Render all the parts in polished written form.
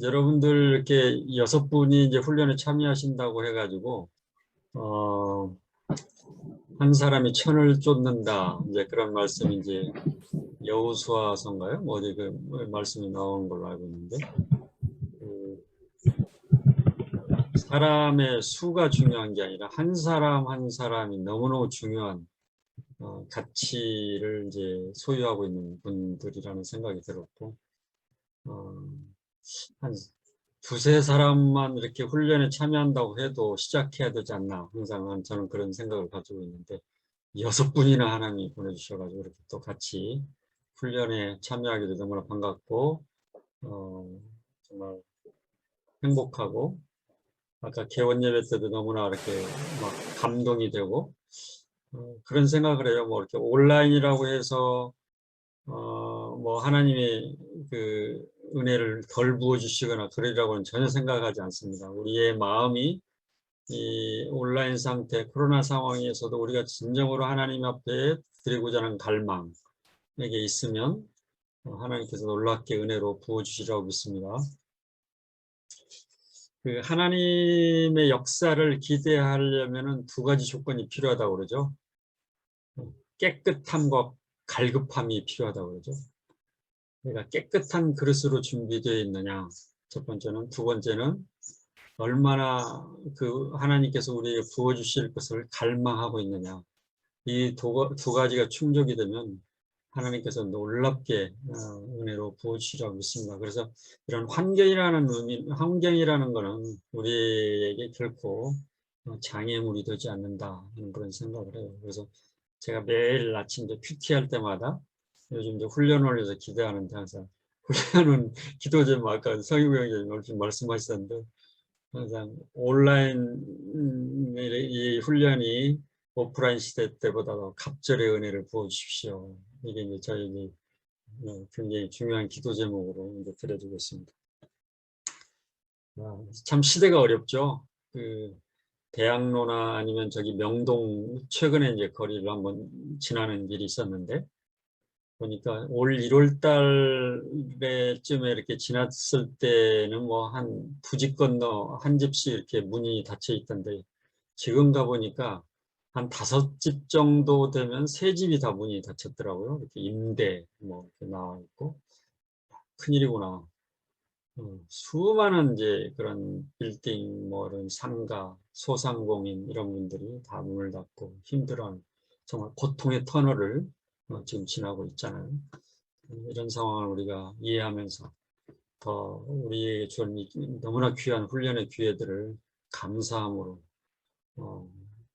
여러분들 이렇게 6분이 이제 훈련에 참여하신다고 해가지고 한 사람이 천을 쫓는다 이제 그런 말씀이 이제 여호수아서인가요? 어디 그 말씀이 나온 걸로 알고 있는데 그 사람의 수가 중요한 게 아니라 한 사람 한 사람이 너무너무 중요한 가치를 이제 소유하고 있는 분들이라는 생각이 들었고 한 두세 사람만 이렇게 훈련에 참여한다고 해도 시작해야 되지 않나 항상 저는 그런 생각을 가지고 있는데 6분이나 하나님이 보내주셔가지고 이렇게 또 같이 훈련에 참여하게 돼서 너무나 반갑고 정말 행복하고 아까 개원 예배 때도 너무나 이렇게 막 감동이 되고 그런 생각을 해요. 뭐 이렇게 온라인이라고 해서 뭐 하나님의 그 은혜를 덜 부어주시거나 그러리라고는 전혀 생각하지 않습니다. 우리의 마음이 이 온라인 상태, 코로나 상황에서도 우리가 진정으로 하나님 앞에 드리고자 하는 갈망에게 있으면 하나님께서 놀랍게 은혜로 부어주시라고 믿습니다. 그 하나님의 역사를 기대하려면 두 가지 조건이 필요하다고 그러죠. 깨끗함과 갈급함이 필요하다고 그러죠. 그러니까 깨끗한 그릇으로 준비되어 있느냐. 첫 번째는. 두 번째는 얼마나 그 하나님께서 우리에게 부어주실 것을 갈망하고 있느냐. 이 두 가지가 충족이 되면 하나님께서 놀랍게 은혜로 부어주시라고 믿습니다. 그래서 이런 환경이라는 거는 우리에게 결코 장애물이 되지 않는다 하는 그런 생각을 해요. 그래서 제가 매일 아침 이제 큐티 할 때마다 요즘 이제 훈련을 위해서 기대하는데 항상 훈련은 기도 좀 아까 성희구 형님 말씀하셨는데 항상 온라인 이 훈련이 오프라인 시대 때보다 더 갑절의 은혜를 부어주십시오. 이게 이제 저희 굉장히 중요한 기도 제목으로 이제 드려지고 있습니다. 참 시대가 어렵죠. 그 대학로나 아니면 저기 명동 최근에 이제 거리를 한번 지나는 길이 있었는데 보니까 올 1월 달에쯤에 이렇게 지났을 때는 뭐 한 두 집 건너 한 집씩 이렇게 문이 닫혀 있던데 지금 가보니까 한 5집 정도 되면 3집이 다 문이 닫혔더라고요. 이렇게 임대 뭐 이렇게 나와 있고 큰일이구나. 수많은 이제 그런 빌딩 뭐 이런 상가 소상공인 이런 분들이 다 문을 닫고 힘들어하는 정말 고통의 터널을 지금 지나고 있잖아요. 이런 상황을 우리가 이해하면서 더 우리에게 주는 너무나 귀한 훈련의 기회들을 감사함으로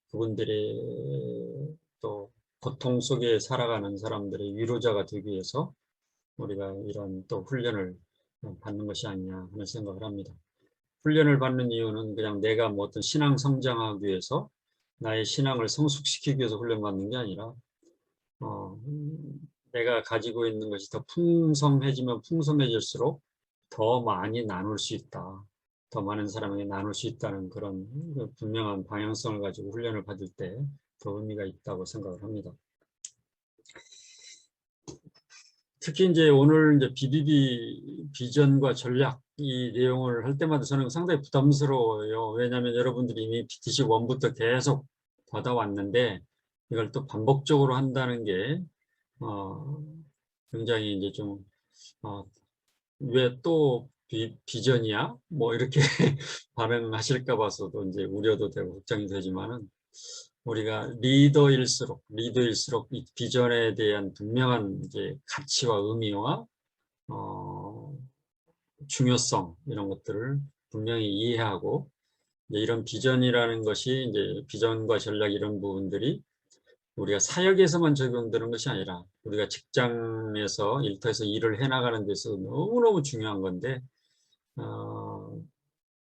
그분들의 또 고통 속에 살아가는 사람들의 위로자가 되기 위해서 우리가 이런 또 훈련을 받는 것이 아니냐 하는 생각을 합니다. 훈련을 받는 이유는 그냥 내가 뭐 어떤 신앙 성장하기 위해서 나의 신앙을 성숙시키기 위해서 훈련받는 게 아니라 내가 가지고 있는 것이 더 풍성해지면 풍성해질수록 더 많이 나눌 수 있다. 더 많은 사람에게 나눌 수 있다는 그런 분명한 방향성을 가지고 훈련을 받을 때 더 의미가 있다고 생각을 합니다. 특히 이제 오늘 이제 BBB 비전과 전략 이 내용을 할 때마다 저는 상당히 부담스러워요. 왜냐하면 여러분들이 이미 BTC 1부터 계속 받아왔는데 이걸 또 반복적으로 한다는 게 굉장히 이제 좀 왜 또 비전이야? 뭐 이렇게 반응하실까 봐서도 이제 우려도 되고 걱정이 되지만은 우리가 리더일수록 이 비전에 대한 분명한 이제 가치와 의미와 중요성 이런 것들을 분명히 이해하고 이런 비전이라는 것이 이제 비전과 전략 이런 부분들이 우리가 사역에서만 적용되는 것이 아니라 우리가 직장에서 일터에서 일을 해나가는 데서 너무너무 중요한 건데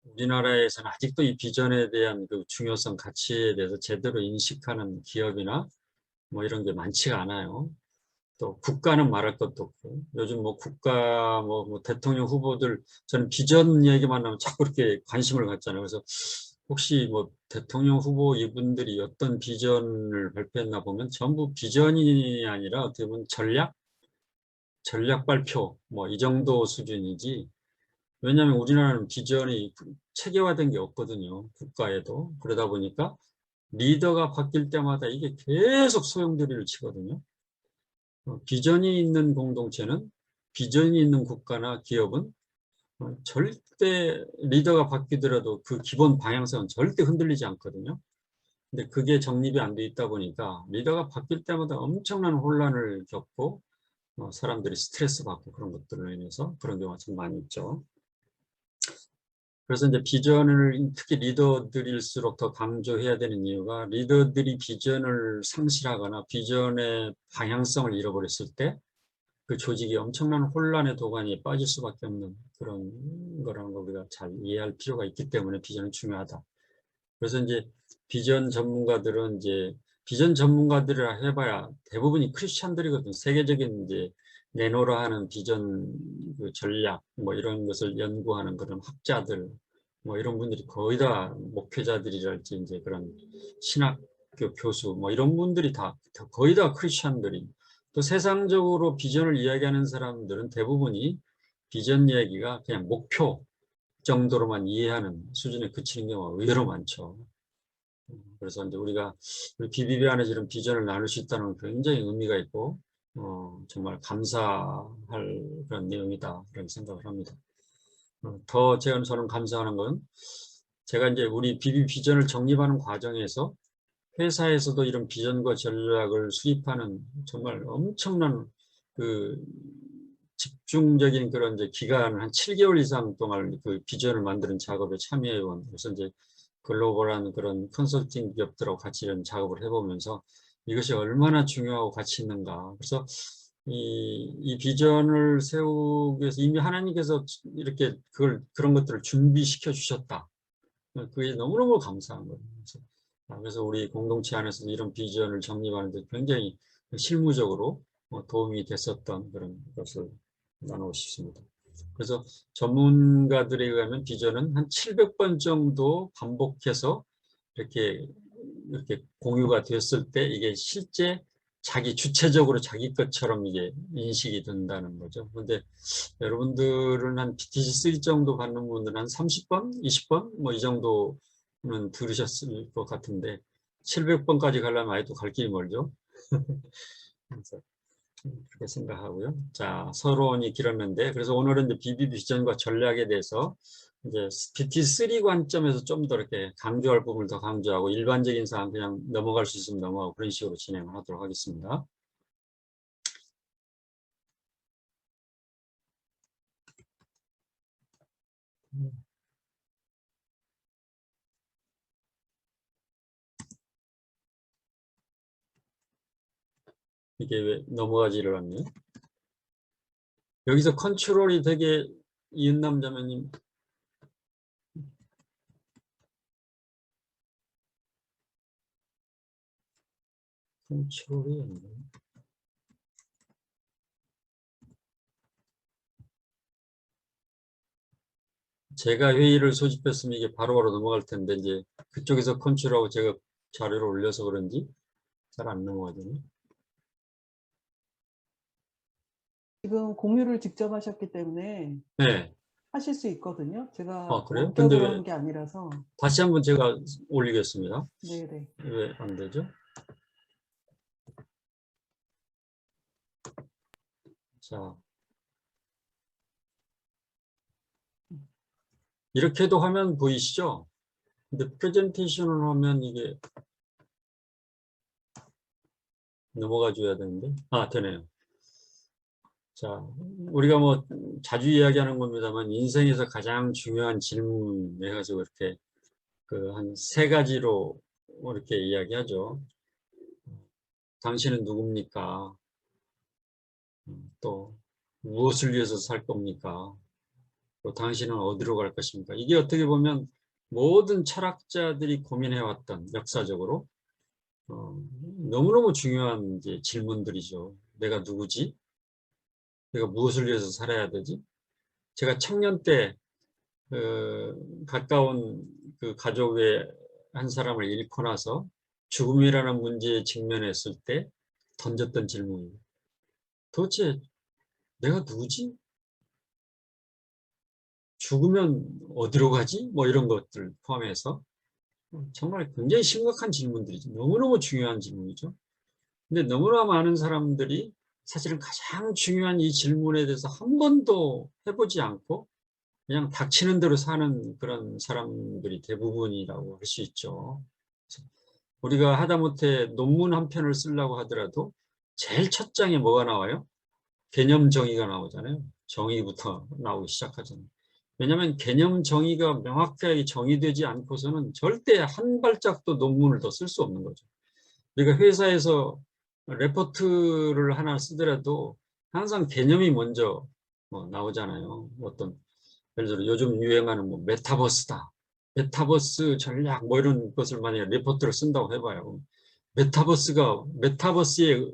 우리나라에서는 아직도 이 비전에 대한 그 중요성 가치에 대해서 제대로 인식하는 기업이나 뭐 이런 게 많지가 않아요. 또 국가는 말할 것도 없고 요즘 뭐 국가 뭐 대통령 후보들 저는 비전 얘기만 하면 자꾸 그렇게 관심을 갖잖아요. 그래서 혹시 뭐 대통령 후보 이분들이 어떤 비전을 발표했나 보면 전부 비전이 아니라 어떻게 보면 전략 발표 뭐 이 정도 수준이지 왜냐하면 우리나라는 비전이 체계화된 게 없거든요. 국가에도. 그러다 보니까 리더가 바뀔 때마다 이게 계속 소용돌이를 치거든요. 비전이 있는 공동체는, 비전이 있는 국가나 기업은 절대 리더가 바뀌더라도 그 기본 방향성은 절대 흔들리지 않거든요. 근데 그게 정립이 안 돼 있다 보니까 리더가 바뀔 때마다 엄청난 혼란을 겪고 사람들이 스트레스 받고 그런 것들로 인해서 그런 경우가 참 많이 있죠. 그래서 이제 비전을 특히 리더들일수록 더 강조해야 되는 이유가, 리더들이 비전을 상실하거나 비전의 방향성을 잃어버렸을 때 그 조직이 엄청난 혼란의 도가니에 빠질 수밖에 없는 그런 거라는 걸 우리가 잘 이해할 필요가 있기 때문에 비전은 중요하다. 그래서 이제 비전 전문가들은 이제 비전 전문가들이라 해봐야 대부분이 크리스찬들이거든. 세계적인 이제 내노라 하는 비전 그 전략 뭐 이런 것을 연구하는 그런 학자들 뭐 이런 분들이 거의 다 목회자들이랄지 이제 그런 신학교 교수 뭐 이런 분들이 다 거의 다 크리스찬들이, 또 세상적으로 비전을 이야기하는 사람들은 대부분이 비전 이야기가 그냥 목표 정도로만 이해하는 수준에 그치는 경우가 의외로 많죠. 그래서 이제 우리가 BBB 안에서 이런 비전을 나눌 수 있다는 건 굉장히 의미가 있고, 정말 감사할 그런 내용이다, 그런 생각을 합니다. 더 저는 감사하는 건 제가 이제 우리 BBB 비전을 정립하는 과정에서 회사에서도 이런 비전과 전략을 수립하는 정말 엄청난 그 집중적인 그런 이제 기간을 한 7개월 이상 동안 그 비전을 만드는 작업에 참여해온, 그래서 이제 글로벌한 그런 컨설팅 기업들하고 같이 이런 작업을 해보면서 이것이 얼마나 중요하고 가치 있는가. 그래서 이 비전을 세우기 위해서 이미 하나님께서 이렇게 그런 것들을 준비시켜 주셨다. 그게 너무너무 감사한 거예요. 그래서 우리 공동체 안에서 이런 비전을 정립하는 데 굉장히 실무적으로 도움이 됐었던 그런 것을 나누고 싶습니다. 그래서 전문가들에 의하면 비전은 한 700번 정도 반복해서 이렇게 공유가 됐을 때 이게 실제 자기 주체적으로 자기 것처럼 이게 인식이 된다는 거죠. 그런데 여러분들은 한 BTC3 정도 받는 분들은 한 30번, 20번 뭐 이 정도는 들으셨을 것 같은데 700번까지 가려면 아직도 갈 길이 멀죠. 그래서 그렇게 생각하고요. 자, 서론이 길었는데, 그래서 오늘은 이제 BB 비전과 전략에 대해서 이제 BT3 관점에서 좀 더 이렇게 강조할 부분을 더 강조하고, 일반적인 사항 그냥 넘어갈 수 있으면 넘어가고 그런 식으로 진행을 하도록 하겠습니다. 이게 왜 넘어가지를 않네요. 여기서 컨트롤이 되게 이은남 자매님, 컨트롤이 안 돼요. 제가 회의를 소집했으면 이게 바로바로 넘어갈 텐데 이제 그쪽에서 컨트롤하고 제가 자료를 올려서 그런지 잘 안 넘어가잖아요. 지금 공유를 직접 하셨기 때문에 네. 하실 수 있거든요. 제가 그래요? 근데 원격으로 왜 한 게 아니라서. 다시 한번 제가 올리겠습니다. 네네. 왜 안 되죠? 자, 이렇게도 화면 보이시죠? 근데 프레젠테이션을 하면 이게 넘어가 줘야 되는데. 되네요. 자, 우리가 뭐 자주 이야기하는 겁니다만 인생에서 가장 중요한 질문 해가지고 이렇게 그 한 3가지로 이렇게 이야기하죠. 당신은 누굽니까? 또 무엇을 위해서 살 겁니까? 또 당신은 어디로 갈 것입니까? 이게 어떻게 보면 모든 철학자들이 고민해왔던 역사적으로 너무너무 중요한 이제 질문들이죠. 내가 누구지? 내가 무엇을 위해서 살아야 되지? 제가 청년 때 가까운 그 가족의 한 사람을 잃고 나서 죽음이라는 문제에 직면했을 때 던졌던 질문이에요. 도대체 내가 누구지? 죽으면 어디로 가지? 뭐 이런 것들 포함해서 정말 굉장히 심각한 질문들이죠. 너무너무 중요한 질문이죠. 근데 너무나 많은 사람들이 사실은 가장 중요한 이 질문에 대해서 한 번도 해보지 않고 그냥 닥치는 대로 사는 그런 사람들이 대부분이라고 할 수 있죠. 우리가 하다못해 논문 한 편을 쓰려고 하더라도 제일 첫 장에 뭐가 나와요? 개념 정의가 나오잖아요. 정의부터 나오기 시작하잖아요. 왜냐하면 개념 정의가 명확하게 정의되지 않고서는 절대 한 발짝도 논문을 더 쓸 수 없는 거죠. 우리가 회사에서 레포트를 하나 쓰더라도 항상 개념이 먼저 나오잖아요. 어떤 예를 들어 요즘 유행하는 뭐 메타버스다. 메타버스 전략 뭐 이런 것을 만약에 레포트를 쓴다고 해봐요. 메타버스의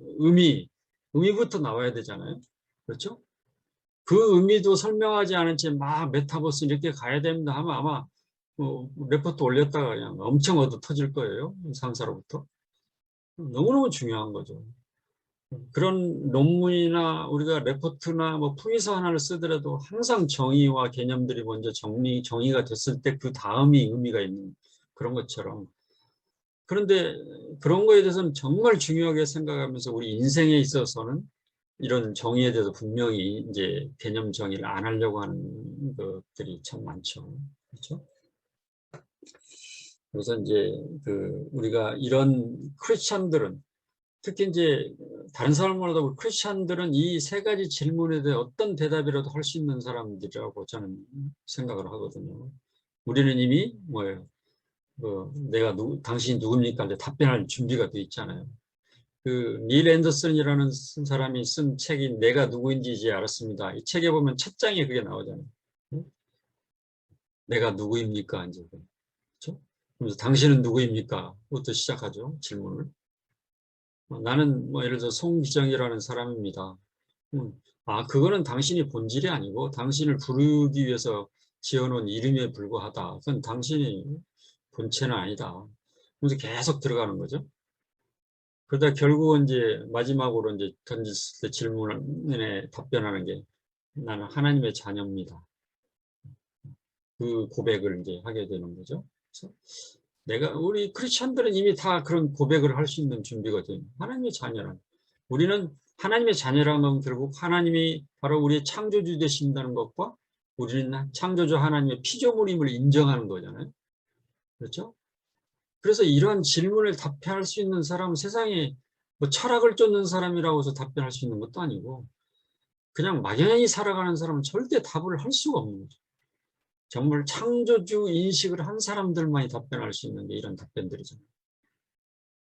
의미부터 나와야 되잖아요. 그렇죠? 그 의미도 설명하지 않은 채 막 메타버스 이렇게 가야 됩니다 하면 아마 레포트 올렸다가 그냥 엄청 얻어 터질 거예요. 상사로부터. 너무너무 중요한 거죠. 그런 논문이나 우리가 레포트나 뭐 품위서 하나를 쓰더라도 항상 정의와 개념들이 먼저 정의가 됐을 때 그 다음이 의미가 있는 그런 것처럼. 그런데 그런 거에 대해서는 정말 중요하게 생각하면서 우리 인생에 있어서는 이런 정의에 대해서 분명히 이제 개념 정의를 안 하려고 하는 것들이 참 많죠. 그렇죠? 그래서 이제 우리가 이런 크리스찬들은 특히 이제 다른 사람보다 크리스찬들은 이 세 가지 질문에 대해 어떤 대답이라도 할 수 있는 사람들이라고 저는 생각을 하거든요. 우리는 이미 뭐예요? 당신이 누굽니까? 이제 답변할 준비가 돼 있잖아요. 닐 앤더슨이라는 사람이 쓴 책이 내가 누구인지 이제 알았습니다. 이 책에 보면 첫 장에 그게 나오잖아요. 응? 내가 누구입니까? 이제 그렇죠? 그래서 당신은 누구입니까? 부터 시작하죠. 질문을. 나는 뭐 예를 들어 송기정이라는 사람입니다. 그거는 당신이 본질이 아니고 당신을 부르기 위해서 지어놓은 이름에 불과하다. 그건 당신이 본체는 아니다. 그래서 계속 들어가는 거죠. 그러다 결국은 이제 마지막으로 이제 던졌을 때 질문에 답변하는 게 나는 하나님의 자녀입니다. 그 고백을 이제 하게 되는 거죠. 그래서 우리 크리스천들은 이미 다 그런 고백을 할 수 있는 준비거든요. 하나님의 자녀란. 우리는 하나님의 자녀라는 건 결국 하나님이 바로 우리의 창조주 되신다는 것과 우리는 창조주 하나님의 피조물임을 인정하는 거잖아요. 그렇죠? 그래서 이런 질문을 답변할 수 있는 사람은 세상에 뭐 철학을 쫓는 사람이라고 해서 답변할 수 있는 것도 아니고 그냥 막연히 살아가는 사람은 절대 답을 할 수가 없는 거죠. 정말 창조주 인식을 한 사람들만이 답변할 수 있는 게 이런 답변들이잖아요.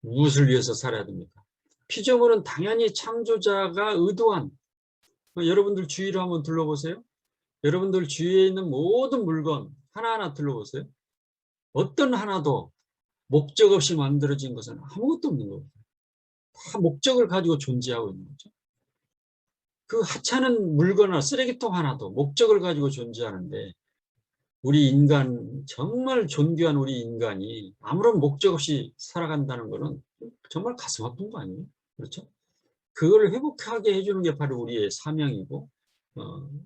무엇을 위해서 살아야 됩니까? 피조물은 당연히 창조자가 의도한 여러분들 주위를 한번 둘러보세요. 여러분들 주위에 있는 모든 물건 하나하나 둘러보세요. 어떤 하나도 목적 없이 만들어진 것은 아무것도 없는 거예요. 다 목적을 가지고 존재하고 있는 거죠. 그 하찮은 물건이나 쓰레기통 하나도 목적을 가지고 존재하는데 우리 인간, 정말 존귀한 우리 인간이 아무런 목적 없이 살아간다는 것은 정말 가슴 아픈 거 아니에요? 그렇죠? 그걸 회복하게 해주는 게 바로 우리의 사명이고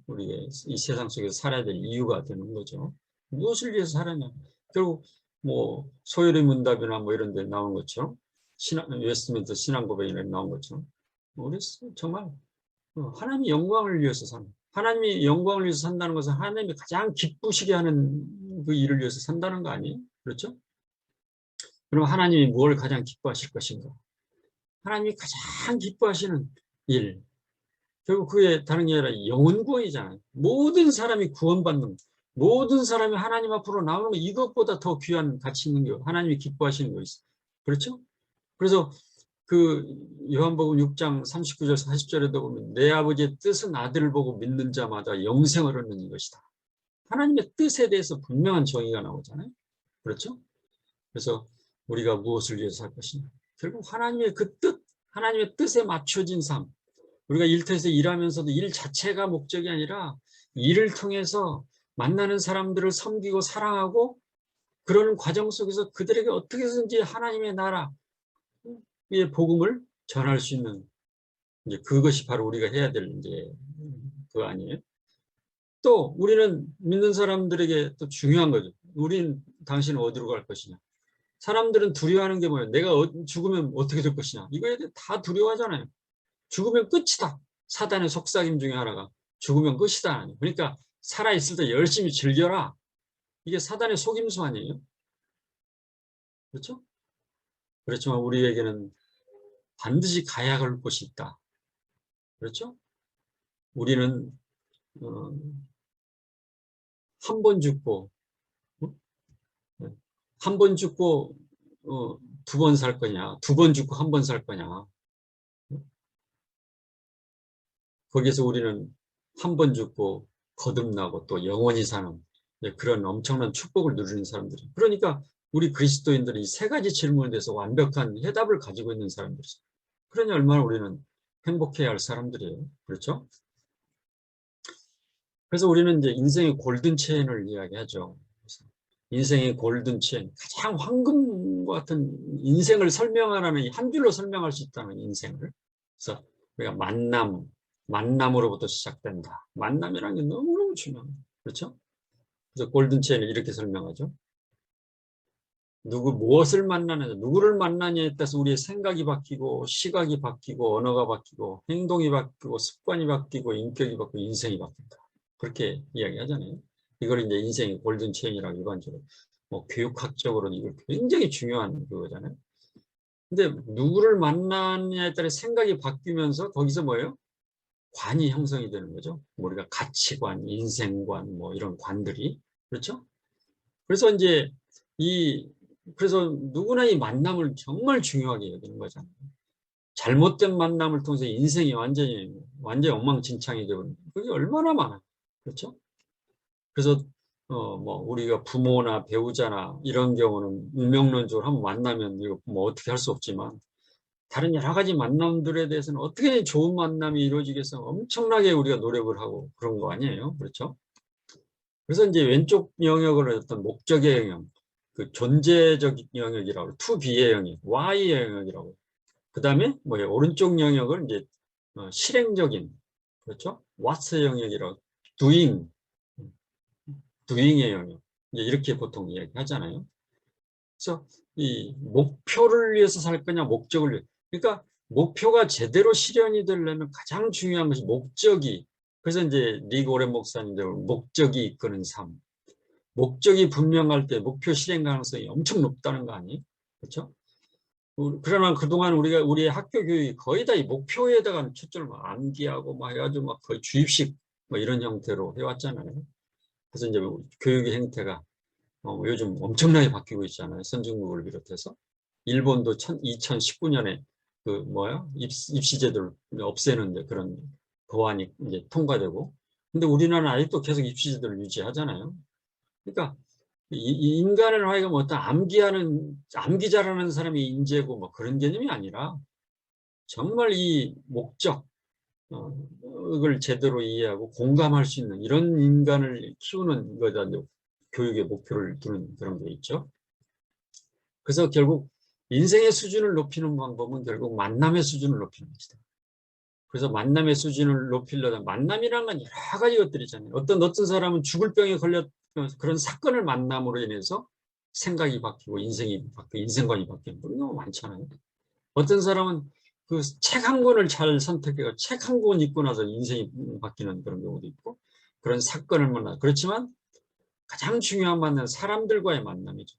우리의 이 세상 속에서 살아야 될 이유가 되는 거죠. 무엇을 위해서 살았냐? 결국 뭐 소열의 문답이나 뭐 이런 데 나온 것처럼 웨스트민스터 신앙 고백이나 나온 것처럼 우리 정말 하나님의 영광을 위해서 사는 하나님이 영광을 위해서 산다는 것은 하나님이 가장 기쁘시게 하는 그 일을 위해서 산다는 거 아니에요? 그렇죠? 그럼 하나님이 뭘 가장 기뻐하실 것인가? 하나님이 가장 기뻐하시는 일. 결국 그게 다른 게 아니라 영혼 구원이잖아요. 모든 사람이 구원받는, 모든 사람이 하나님 앞으로 나오는 거 이것보다 더 귀한 가치 있는 게 하나님이 기뻐하시는 거 있어요. 그렇죠? 그래서 요한복음 6장 39절 40절에도 보면 내 아버지의 뜻은 아들을 보고 믿는 자마다 영생을 얻는 이것이다. 하나님의 뜻에 대해서 분명한 정의가 나오잖아요. 그렇죠? 그래서 우리가 무엇을 위해서 살 것이냐. 결국 하나님의 그 뜻, 하나님의 뜻에 맞춰진 삶. 우리가 일터에서 일하면서도 일 자체가 목적이 아니라 일을 통해서 만나는 사람들을 섬기고 사랑하고 그러는 과정 속에서 그들에게 어떻게든지 하나님의 나라의 복음을 전할 수 있는 이제 그것이 바로 우리가 해야 될 이제 그거 아니에요? 또 우리는 믿는 사람들에게 또 중요한 거죠. 당신은 어디로 갈 것이냐. 사람들은 두려워하는 게 뭐예요? 내가 죽으면 어떻게 될 것이냐. 이거에 대해 다 두려워하잖아요. 죽으면 끝이다. 사단의 속삭임 중에 하나가 죽으면 끝이다. 그러니까 살아있을 때 열심히 즐겨라. 이게 사단의 속임수 아니에요? 그렇죠? 그렇지만 우리에게는 반드시 가야 할 곳이 있다. 그렇죠? 우리는 한 번 죽고 한 번 죽고 두 번 살 거냐, 두 번 죽고 한 번 살 거냐. 거기서 우리는 한 번 죽고 거듭나고 또 영원히 사는 그런 엄청난 축복을 누리는 사람들이. 그러니까 우리 그리스도인들이 이 세 가지 질문에 대해서 완벽한 해답을 가지고 있는 사람들이죠. 그러니 얼마나 우리는 행복해야 할 사람들이에요. 그렇죠? 그래서 우리는 이제 인생의 골든 체인을 이야기하죠. 인생의 골든 체인, 가장 황금과 같은 인생을 설명하는 한 줄로 설명할 수 있다는 인생을. 그래서 우리가 만남으로부터 시작된다. 만남이라는 게 너무너무 중요합니다. 그렇죠? 그래서 골든 체인을 이렇게 설명하죠. 무엇을 만나느냐, 누구를 만나냐에 따라서 우리의 생각이 바뀌고, 시각이 바뀌고, 언어가 바뀌고, 행동이 바뀌고, 습관이 바뀌고, 인격이 바뀌고, 인생이 바뀐다. 그렇게 이야기하잖아요. 이걸 이제 인생의 골든 체인이라고 일반적으로, 교육학적으로는 이걸 굉장히 중요한 그거잖아요. 근데 누구를 만나느냐에 따라 생각이 바뀌면서 거기서 뭐예요? 관이 형성이 되는 거죠. 우리가 가치관, 인생관, 이런 관들이. 그렇죠? 그래서 이제 그래서 누구나 이 만남을 정말 중요하게 여기는 거잖아요. 잘못된 만남을 통해서 인생이 완전히 엉망진창이 되고 그게 얼마나 많아요. 그렇죠? 그래서 우리가 부모나 배우자나 이런 경우는 운명론적으로 한번 만나면 이거 어떻게 할 수 없지만 다른 여러 가지 만남들에 대해서는 어떻게 좋은 만남이 이루어지겠어 엄청나게 우리가 노력을 하고 그런 거 아니에요. 그렇죠? 그래서 이제 왼쪽 영역을 어떤 목적의 영역, 그 존재적 영역이라고, to be의 영역, why의 영역이라고. 그 다음에 오른쪽 영역을 이제 실행적인, 그렇죠? what's 영역이라고, doing의 영역. 이제 이렇게 보통 이야기하잖아요. 그래서 이 목표를 위해서 살 거냐, 목적을 위해서. 그러니까 목표가 제대로 실현이 되려면 가장 중요한 것이 목적이. 그래서 이제 리그 오렌 목사님들 목적이 이끄는 삶. 목적이 분명할 때 목표 실행 가능성이 엄청 높다는 거 아니에요? 그렇죠? 그러나 그동안 우리의 학교 교육이 거의 다 이 목표에다가 초점을 암기하고 해가지고 거의 주입식 이런 형태로 해왔잖아요. 그래서 이제 교육의 행태가 요즘 엄청나게 바뀌고 있잖아요. 선진국을 비롯해서. 일본도 2019년에 입시제도를 없애는 그런 법안이 이제 통과되고. 근데 우리나라는 아직도 계속 입시제도를 유지하잖아요. 그러니까 이 인간을 하여금 어떤 암기 잘하는 사람이 인재고 그런 개념이 아니라 정말 이 목적을 제대로 이해하고 공감할 수 있는 이런 인간을 키우는 거다. 교육의 목표를 두는 그런 게 있죠. 그래서 결국 인생의 수준을 높이는 방법은 결국 만남의 수준을 높이는 것이다. 그래서 만남의 수준을 높이려다 만남이라는 건 여러 가지 것들이 있잖아요. 어떤 사람은 죽을 병에 걸렸 그런 사건을 만남으로 인해서 생각이 바뀌고 인생이 바뀌고 인생관이 바뀌는 그런 경우가 많잖아요. 어떤 사람은 그 책 한 권을 잘 선택해서 책 한 권 읽고 나서 인생이 바뀌는 그런 경우도 있고 그런 사건을 만나. 그렇지만 가장 중요한 만남은 사람들과의 만남이죠.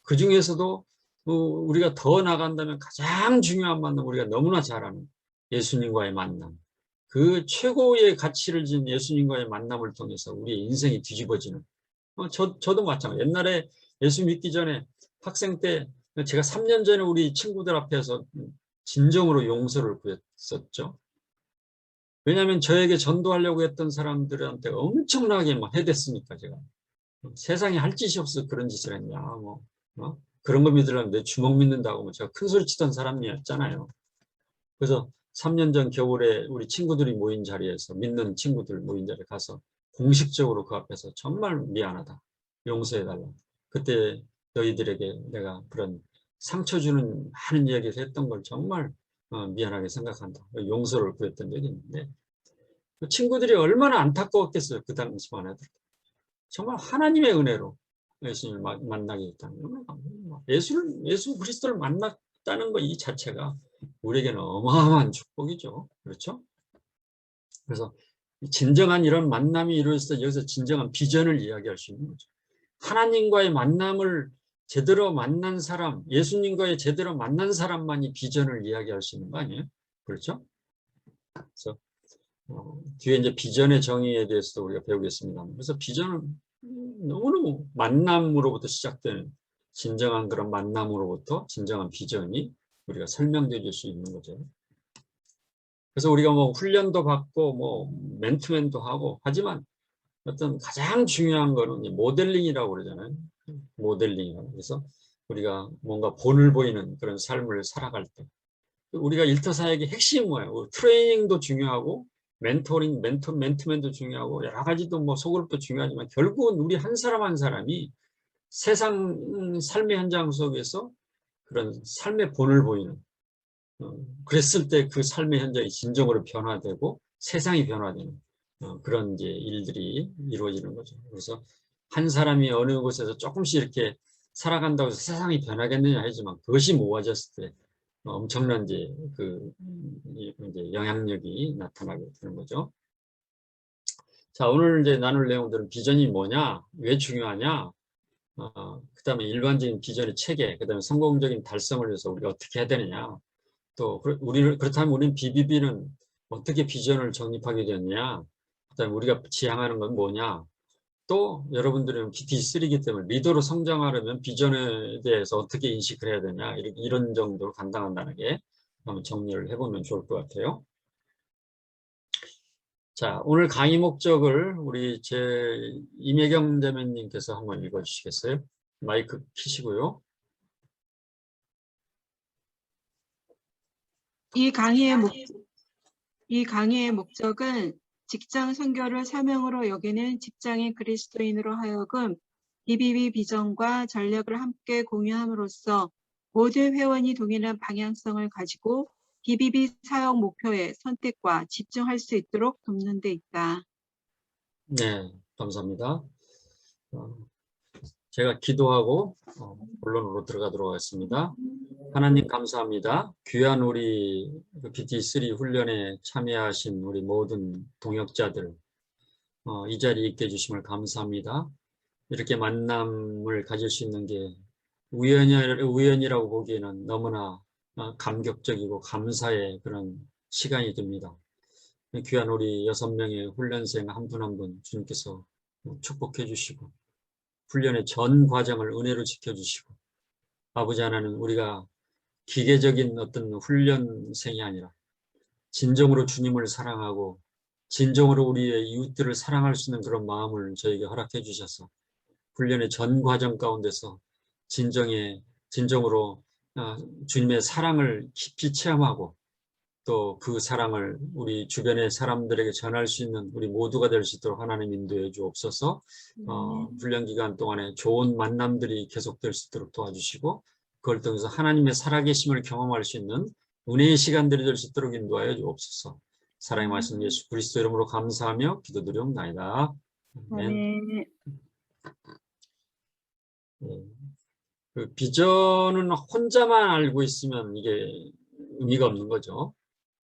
그 중에서도 우리가 더 나간다면 가장 중요한 만남 우리가 너무나 잘 아는 예수님과의 만남. 그 최고의 가치를 지닌 예수님과의 만남을 통해서 우리의 인생이 뒤집어지는. 저도 마찬가지. 옛날에 예수 믿기 전에 학생 때 제가 3년 전에 우리 친구들 앞에서 진정으로 용서를 구했었죠. 왜냐하면 저에게 전도하려고 했던 사람들한테 엄청나게 해댔으니까 제가. 세상에 할 짓이 없어 그런 짓을 했냐. 그런 거 믿으려면 내 주먹 믿는다고 제가 큰 소리 치던 사람이었잖아요. 그래서 3년 전 겨울에 우리 친구들이 모인 자리에서 믿는 친구들 모인 자리에 가서 공식적으로 그 앞에서 정말 미안하다. 용서해달라. 그때 너희들에게 내가 그런 상처 주는 많은 이야기를 했던 걸 정말 미안하게 생각한다. 용서를 구했던 적이 있는데 그 친구들이 얼마나 안타까웠겠어요. 그 당시만 해도. 정말 하나님의 은혜로 예수님을 만나게 됐다는 거. 예수 그리스도를 만났다는 거 이 자체가 우리에게는 어마어마한 축복이죠. 그렇죠? 그래서 진정한 이런 만남이 이루어져서 여기서 진정한 비전을 이야기할 수 있는 거죠. 하나님과의 만남을 제대로 만난 사람, 예수님과의 제대로 만난 사람만이 비전을 이야기할 수 있는 거 아니에요? 그렇죠? 그래서 뒤에 이제 비전의 정의에 대해서도 우리가 배우겠습니다. 그래서 비전은 너무너무 만남으로부터 시작되는 진정한 그런 만남으로부터 진정한 비전이 우리가 설명해 줄 수 있는 거죠. 그래서 우리가 뭐 훈련도 받고 뭐 멘토멘도 하고 하지만 어떤 가장 중요한 거는 모델링이라고 그러잖아요. 모델링이라고. 그래서 우리가 뭔가 본을 보이는 그런 삶을 살아갈 때 우리가 일터사역의 핵심이 뭐예요? 트레이닝도 중요하고 멘토링, 멘토멘도 중요하고 여러 가지도 뭐 소그룹도 중요하지만 결국은 우리 한 사람 한 사람이 세상 삶의 현장 속에서 그런 삶의 본을 보이는 그랬을 때 그 삶의 현장이 진정으로 변화되고 세상이 변화되는 그런 이제 일들이 이루어지는 거죠. 그래서 한 사람이 어느 곳에서 조금씩 이렇게 살아간다고 해서 세상이 변하겠느냐 하지만 그것이 모아졌을 때 엄청난 이제 이제 영향력이 나타나게 되는 거죠. 자, 오늘 이제 나눌 내용들은 비전이 뭐냐, 왜 중요하냐, 그다음에 일반적인 비전의 체계, 그다음에 성공적인 달성을 위해서 우리가 어떻게 해야 되느냐, 또 그렇다면 우리는 BBB는 어떻게 비전을 정립하게 되느냐, 그다음에 우리가 지향하는 건 뭐냐, 또 여러분들은 PT3이기 때문에 리더로 성장하려면 비전에 대해서 어떻게 인식을 해야 되냐, 이런 정도로 간단하게 한번 정리를 해보면 좋을 것 같아요. 자, 오늘 강의 목적을 우리 임혜경 대면님께서 한번 읽어주시겠어요? 마이크 켜시고요. 이 강의의 목적은 직장 선교를 사명으로 여기는 직장인 그리스도인으로 하여금 BBB 비전과 전략을 함께 공유함으로써 모든 회원이 동일한 방향성을 가지고 BBB 사역 목표에 선택과 집중할 수 있도록 돕는 데 있다. 네, 감사합니다. 제가 기도하고 본론으로 들어가도록 하겠습니다. 하나님 감사합니다. 귀한 우리 PT3 훈련에 참여하신 우리 모든 동역자들 이 자리에 있게 해주심을 감사합니다. 이렇게 만남을 가질 수 있는 게 우연이라고 보기에는 너무나 감격적이고 감사의 그런 시간이 됩니다. 귀한 우리 6명의 훈련생 한 분 한 분 주님께서 축복해 주시고 훈련의 전 과정을 은혜로 지켜주시고 아버지 하나님 우리가 기계적인 어떤 훈련생이 아니라 진정으로 주님을 사랑하고 진정으로 우리의 이웃들을 사랑할 수 있는 그런 마음을 저에게 허락해 주셔서 훈련의 전 과정 가운데서 진정으로 주님의 사랑을 깊이 체험하고 또 그 사랑을 우리 주변의 사람들에게 전할 수 있는 우리 모두가 될 수 있도록 하나님 인도해 주옵소서. 훈련 기간 동안에 좋은 만남들이 계속될 수 있도록 도와주시고 그걸 통해서 하나님의 살아계심을 경험할 수 있는 은혜의 시간들이 될 수 있도록 인도하여 주옵소서. 사랑의 말씀 예수 그리스도 이름으로 감사하며 기도드리옵나이다. 아멘. 네. 그 비전은 혼자만 알고 있으면 이게 의미가 없는 거죠.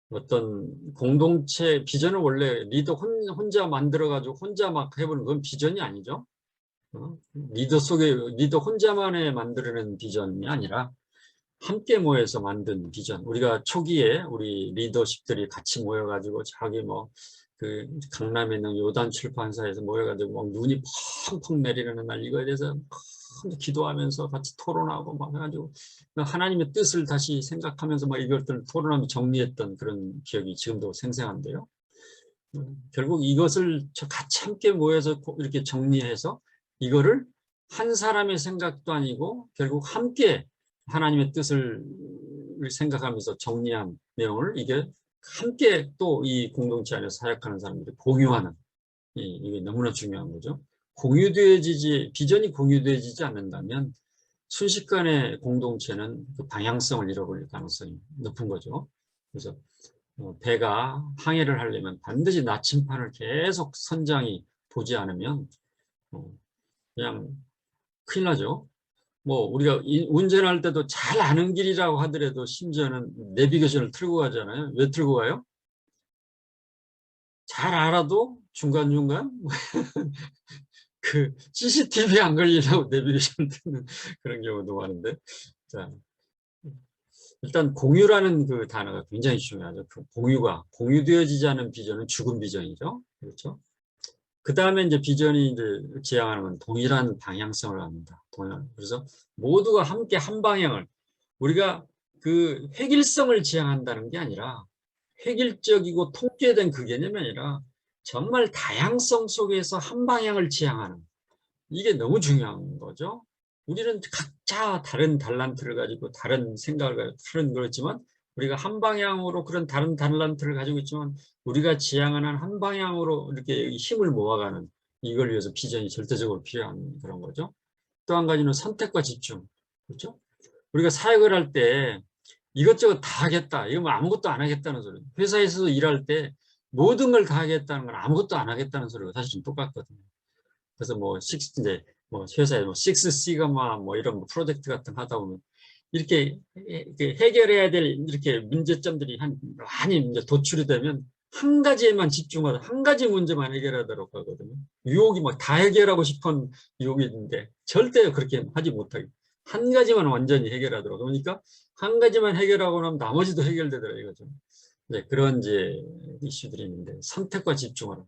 어떤 공동체 비전을 원래 리더 혼자 만들어가지고 혼자 막 해보는 건 비전이 아니죠. 리더 혼자만에 만들어낸 비전이 아니라 함께 모여서 만든 비전. 우리가 초기에 우리 리더십들이 같이 모여가지고 자기 그 강남에 있는 요단 출판사에서 모여가지고 막 눈이 펑펑 내리는 날 이거에 대해서 기도하면서 같이 토론하고 막 해가지고 하나님의 뜻을 다시 생각하면서 막 이것들을 토론하며 정리했던 그런 기억이 지금도 생생한데요. 결국 이것을 같이 함께 모여서 이렇게 정리해서 이거를 한 사람의 생각도 아니고 결국 함께 하나님의 뜻을 생각하면서 정리한 내용을 이게 함께 또 이 공동체 안에서 사역하는 사람들이 공유하는 이게 너무나 중요한 거죠. 비전이 공유되어지지 않는다면 순식간에 공동체는 그 방향성을 잃어버릴 가능성이 높은 거죠. 그래서 배가 항해를 하려면 반드시 나침판을 계속 선장이 보지 않으면 그냥 큰일 나죠. 뭐 우리가 운전할 때도 잘 아는 길이라고 하더라도 심지어는 내비게이션을 틀고 가잖아요. 왜 틀고 가요? 잘 알아도 중간중간 그 CCTV에 안 걸리려고 내비게이션을 틀는 그런 경우도 많은데, 자, 일단 공유라는 그 단어가 굉장히 중요하죠. 그 공유되어지지 않은 비전은 죽은 비전이죠. 그렇죠? 그 다음에 이제 비전이 이제 지향하는 건 동일한 방향성을 갖는다. 그래서 모두가 함께 한 방향을, 우리가 그 획일성을 지향한다는 게 아니라, 획일적이고 통제된 그 개념이 아니라 정말 다양성 속에서 한 방향을 지향하는, 이게 너무 중요한 거죠. 우리는 각자 다른 달란트를 가지고 다른 생각을 가지고 다른 그렇지만, 우리가 한 방향으로 그런 다른 달란트를 가지고 있지만 우리가 지향하는 한 방향으로 이렇게 힘을 모아가는, 이걸 위해서 비전이 절대적으로 필요한 그런 거죠. 또 한 가지는 선택과 집중. 그렇죠? 우리가 사역을 할 때 이것저것 다 하겠다, 이거 뭐 아무것도 안 하겠다는 소리. 회사에서도 일할 때 모든 걸 다 하겠다는 건 아무것도 안 하겠다는 소리가 사실 좀 똑같거든요. 그래서 뭐 이제 뭐 회사에 뭐 식스 시그마 뭐 이런 뭐 프로젝트 같은 거 하다 보면 이렇게 해결해야 될 이렇게 문제점들이 많이 이제 도출이 되면 한 가지에만 집중하다, 한 가지 문제만 해결하도록 하거든요. 유혹이 막 다 해결하고 싶은 유혹이 있는데 절대 그렇게 하지 못하게 한 가지만 완전히 해결하도록. 그러니까 한 가지만 해결하고 나면 나머지도 해결되더라 이거죠. 네, 그런 이제 이슈들이 있는데, 선택과 집중하라.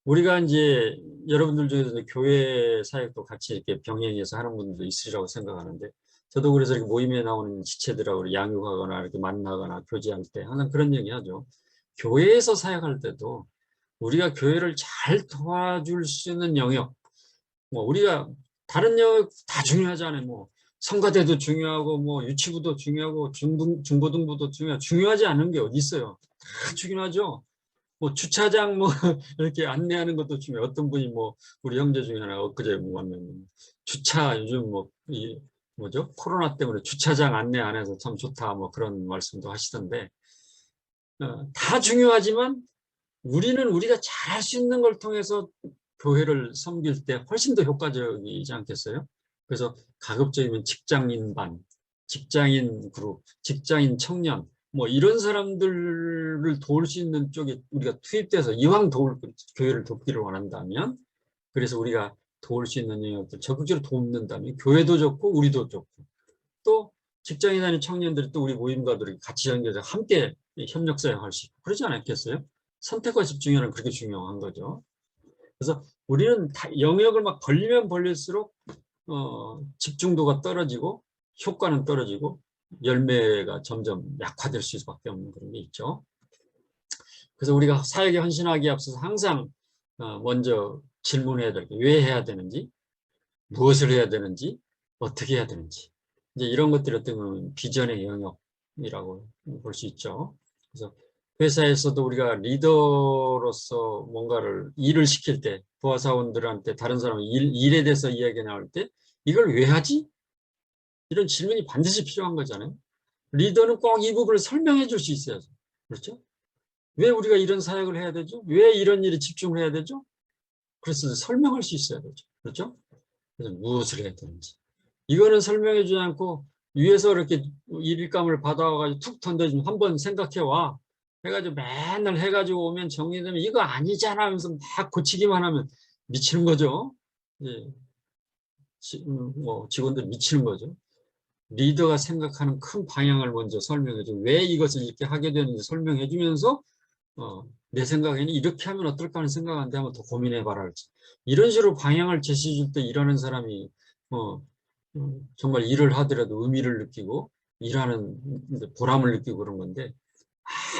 우리가 이제 여러분들 중에서 교회 사역도 같이 이렇게 병행해서 하는 분들도 있으리라고 생각하는데, 저도 그래서 이렇게 모임에 나오는 지체들하고 양육하거나 이렇게 만나거나 교제할 때 항상 그런 얘기 하죠. 교회에서 사역할 때도 우리가 교회를 잘 도와줄 수 있는 영역, 뭐 우리가 다른 영역 다 중요하잖아요. 뭐 성가대도 중요하고 뭐 유치부도 중요하고 중고등부도 중요하지 않은 게 어디 있어요. 다 중요하죠. 뭐 주차장 뭐 이렇게 안내하는 것도 중요해요. 어떤 분이 뭐 우리 형제 중에 하나 엊그제 뭐 만났는데, 주차 요즘 뭐 이 뭐죠? 코로나 때문에 주차장 안내 안 해서 참 좋다 뭐 그런 말씀도 하시던데, 다 중요하지만 우리는 우리가 잘할 수 있는 걸 통해서 교회를 섬길 때 훨씬 더 효과적이지 않겠어요? 그래서 가급적이면 직장인 반, 직장인 그룹, 직장인 청년 뭐 이런 사람들을 도울 수 있는 쪽에 우리가 투입돼서 이왕 교회를 돕기를 원한다면, 그래서 우리가 도울 수 있는 영역들 적극적으로 돕는다면 교회도 좋고 우리도 좋고, 또 직장에 다니는 청년들이 또 우리 모임가들이 같이 연결해서 함께 협력사역할 수 있고 그러지 않았겠어요? 선택과 집중이라는 그렇게 중요한 거죠. 그래서 우리는 영역을 막 벌리면 벌릴수록 집중도가 떨어지고 효과는 떨어지고 열매가 점점 약화될 수밖에 없는 그런 게 있죠. 그래서 우리가 사역에 헌신하기에 앞서서 항상 먼저 질문해야 될 게, 왜 해야 되는지, 무엇을 해야 되는지, 어떻게 해야 되는지, 이제 이런 것들이 어떻게 보면 비전의 영역이라고 볼 수 있죠. 그래서 회사에서도 우리가 리더로서 뭔가를 일을 시킬 때, 부하사원들한테 다른 사람 일에 대해서 이야기 나올 때 이걸 왜 하지? 이런 질문이 반드시 필요한 거잖아요. 리더는 꼭 이 부분을 설명해 줄 수 있어야죠. 그렇죠? 왜 우리가 이런 사역을 해야 되죠? 왜 이런 일에 집중을 해야 되죠? 그래서 설명할 수 있어야 되죠. 그렇죠? 그래서 무엇을 해야 되는지. 이거는 설명해 주지 않고 위에서 이렇게 일감을 받아와가지고 툭 던져주면 한번 생각해와 해가지고 맨날 해가지고 오면 정리되면 이거 아니잖아 하면서 막 고치기만 하면 미치는 거죠. 예. 뭐 직원들 미치는 거죠. 리더가 생각하는 큰 방향을 먼저 설명해주고 왜 이것을 이렇게 하게 되는지 설명해주면서 내 생각에는 이렇게 하면 어떨까 하는 생각하는데 한번 더 고민해봐라. 이런 식으로 방향을 제시해 줄 때 일하는 사람이 정말 일을 하더라도 의미를 느끼고 일하는 보람을 느끼고 그런 건데,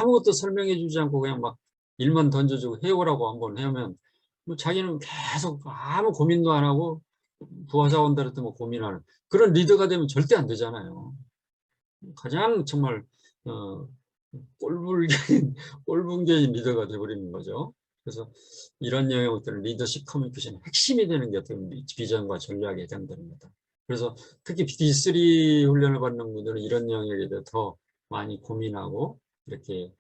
아무것도 설명해 주지 않고 그냥 막 일만 던져주고 해오라고 한번 하면 뭐 자기는 계속 아무 고민도 안 하고 부하사원들한테 뭐 고민하는 그런 리더가 되면 절대 안 되잖아요. 가장 정말 꼴불개인 리더가 되어버리는 거죠. 그래서 이런 영역들은 리더십 커뮤니케이션의 핵심이 되는 게 어떻게 보면 비전과 전략에 해당되는 거다. 그래서 특히 D3 훈련을 받는 분들은 이런 영역에 대해 더 많이 고민하고 이렇게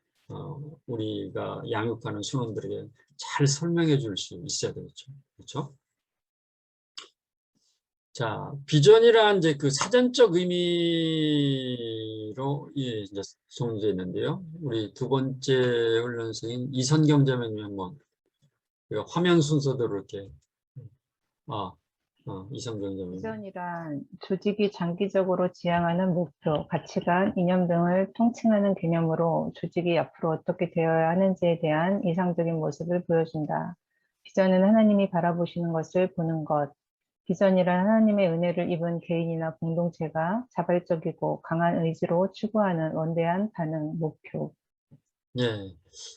우리가 양육하는 순원들에게 잘 설명해 줄 수 있어야 되겠죠. 그렇죠? 자, 비전이란 이제 그 사전적 의미로 이제 정리되어 있는데요. 우리 두 번째 훈련생인 이선경 자매님 한번 화면 순서대로 이렇게 이선경 자매님. 비전이란 조직이 장기적으로 지향하는 목표, 가치관, 이념 등을 통칭하는 개념으로 조직이 앞으로 어떻게 되어야 하는지에 대한 이상적인 모습을 보여준다. 비전은 하나님이 바라보시는 것을 보는 것. 비전이란 하나님의 은혜를 입은 개인이나 공동체가 자발적이고 강한 의지로 추구하는 원대한 반응, 목표. 예.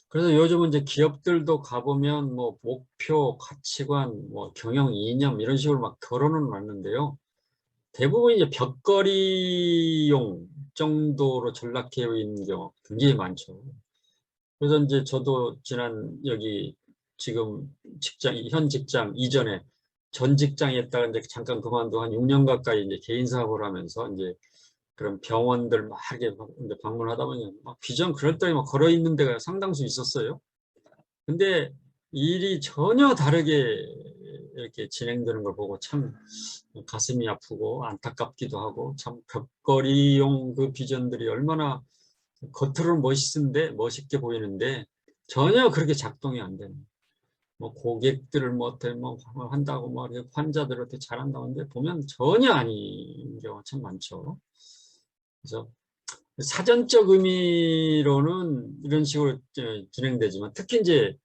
그래서 요즘은 이제 기업들도 가보면 뭐 목표, 가치관, 뭐 경영 이념 이런 식으로 막 결혼은 왔는데요. 대부분 이제 벽걸이용 정도로 전락되어 있는 경우 굉장히 많죠. 그래서 이제 저도 여기 지금 현 직장 이전에 전 직장에 있다가 이제 잠깐 그만두고 한 6년 가까이 이제 개인 사업을 하면서 이제 그런 병원들 막 이렇게 방문하다 보니 막 비전 그럴듯하게 막 걸어 있는 데가 상당수 있었어요. 근데 일이 전혀 다르게 이렇게 진행되는 걸 보고 참 가슴이 아프고 안타깝기도 하고, 참 벽걸이용 그 비전들이 얼마나 겉으로는 멋있게 보이는데 전혀 그렇게 작동이 안 되는. 뭐 고객들을 뭐 한다고 뭐 환자들한테 잘한다는데 보면 전혀 아닌 경우가 참 많죠. 그래서 사전적 의미로는 이런 식으로 진행되지만, 특히 이제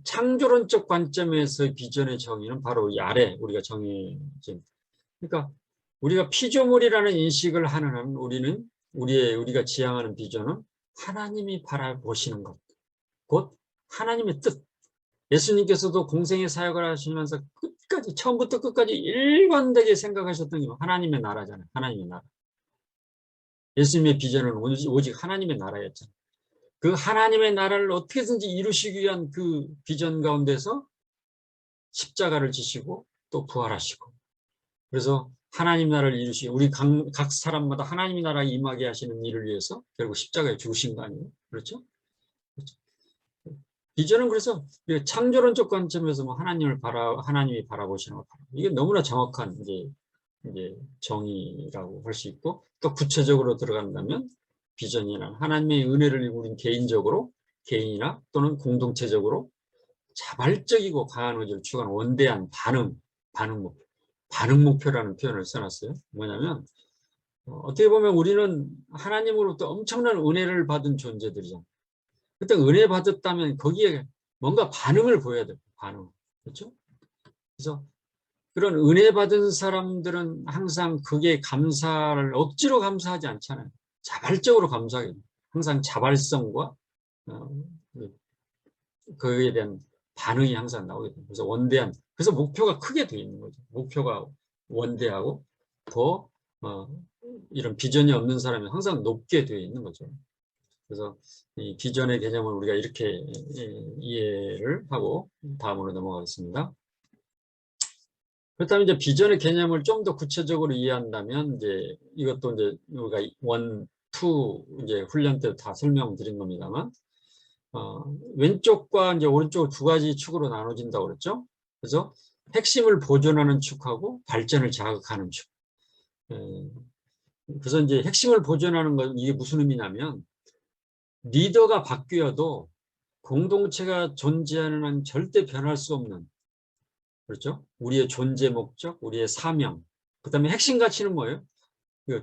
창조론적 관점에서 비전의 정의는 바로 이 아래 우리가 정의진. 그러니까 우리가 피조물이라는 인식을 하는 한 우리는 우리가 지향하는 비전은 하나님이 바라보시는 것, 곧 하나님의 뜻. 예수님께서도 공생의 사역을 하시면서 끝까지 처음부터 끝까지 일관되게 생각하셨던 게 하나님의 나라잖아요. 하나님의 나라. 예수님의 비전은 오직 하나님의 나라였잖아요. 그 하나님의 나라를 어떻게든지 이루시기 위한 그 비전 가운데서 십자가를 지시고 또 부활하시고, 그래서 하나님 나라를 이루시고 우리 각 사람마다 하나님의 나라에 임하게 하시는 일을 위해서 결국 십자가에 죽으신 거 아니에요? 그렇죠? 그렇죠. 비전은 그래서 창조론적 관점에서 뭐 하나님이 바라보시는 거, 이게 너무나 정확한 이제 정의라고 할 수 있고, 또 구체적으로 들어간다면 비전이란 하나님의 은혜를 우린 개인적으로, 개인이나 또는 공동체적으로 자발적이고 강한 의지를 추구하는 원대한 반응 목표라는 표현을 써놨어요. 뭐냐면 어떻게 보면 우리는 하나님으로부터 엄청난 은혜를 받은 존재들이잖아요. 그때 은혜 받았다면 거기에 뭔가 반응을 보여야 돼요. 반응. 그렇죠? 그래서 그런 은혜 받은 사람들은 항상 그게 감사를 억지로 감사하지 않잖아요. 자발적으로 감사해요. 항상 자발성과 그에 대한 반응이 항상 나오게 돼요. 그래서 그래서 목표가 크게 되어 있는 거죠. 목표가 원대하고 더 이런 비전이 없는 사람이 항상 높게 되어 있는 거죠. 그래서 이 비전의 개념을 우리가 이렇게 이해를 하고 다음으로 넘어가겠습니다. 그렇다면 이제 비전의 개념을 좀 더 구체적으로 이해한다면, 이제 이것도 이제 우리가 1, 2 이제 훈련 때 다 설명드린 겁니다만, 왼쪽과 이제 오른쪽 두 가지 축으로 나눠진다고 그랬죠. 그래서 핵심을 보존하는 축하고 발전을 자극하는 축. 그래서 이제 핵심을 보존하는 건 이게 무슨 의미냐면, 리더가 바뀌어도 공동체가 존재하는 한 절대 변할 수 없는, 그렇죠? 우리의 존재 목적, 우리의 사명, 그 다음에 핵심 가치는 뭐예요?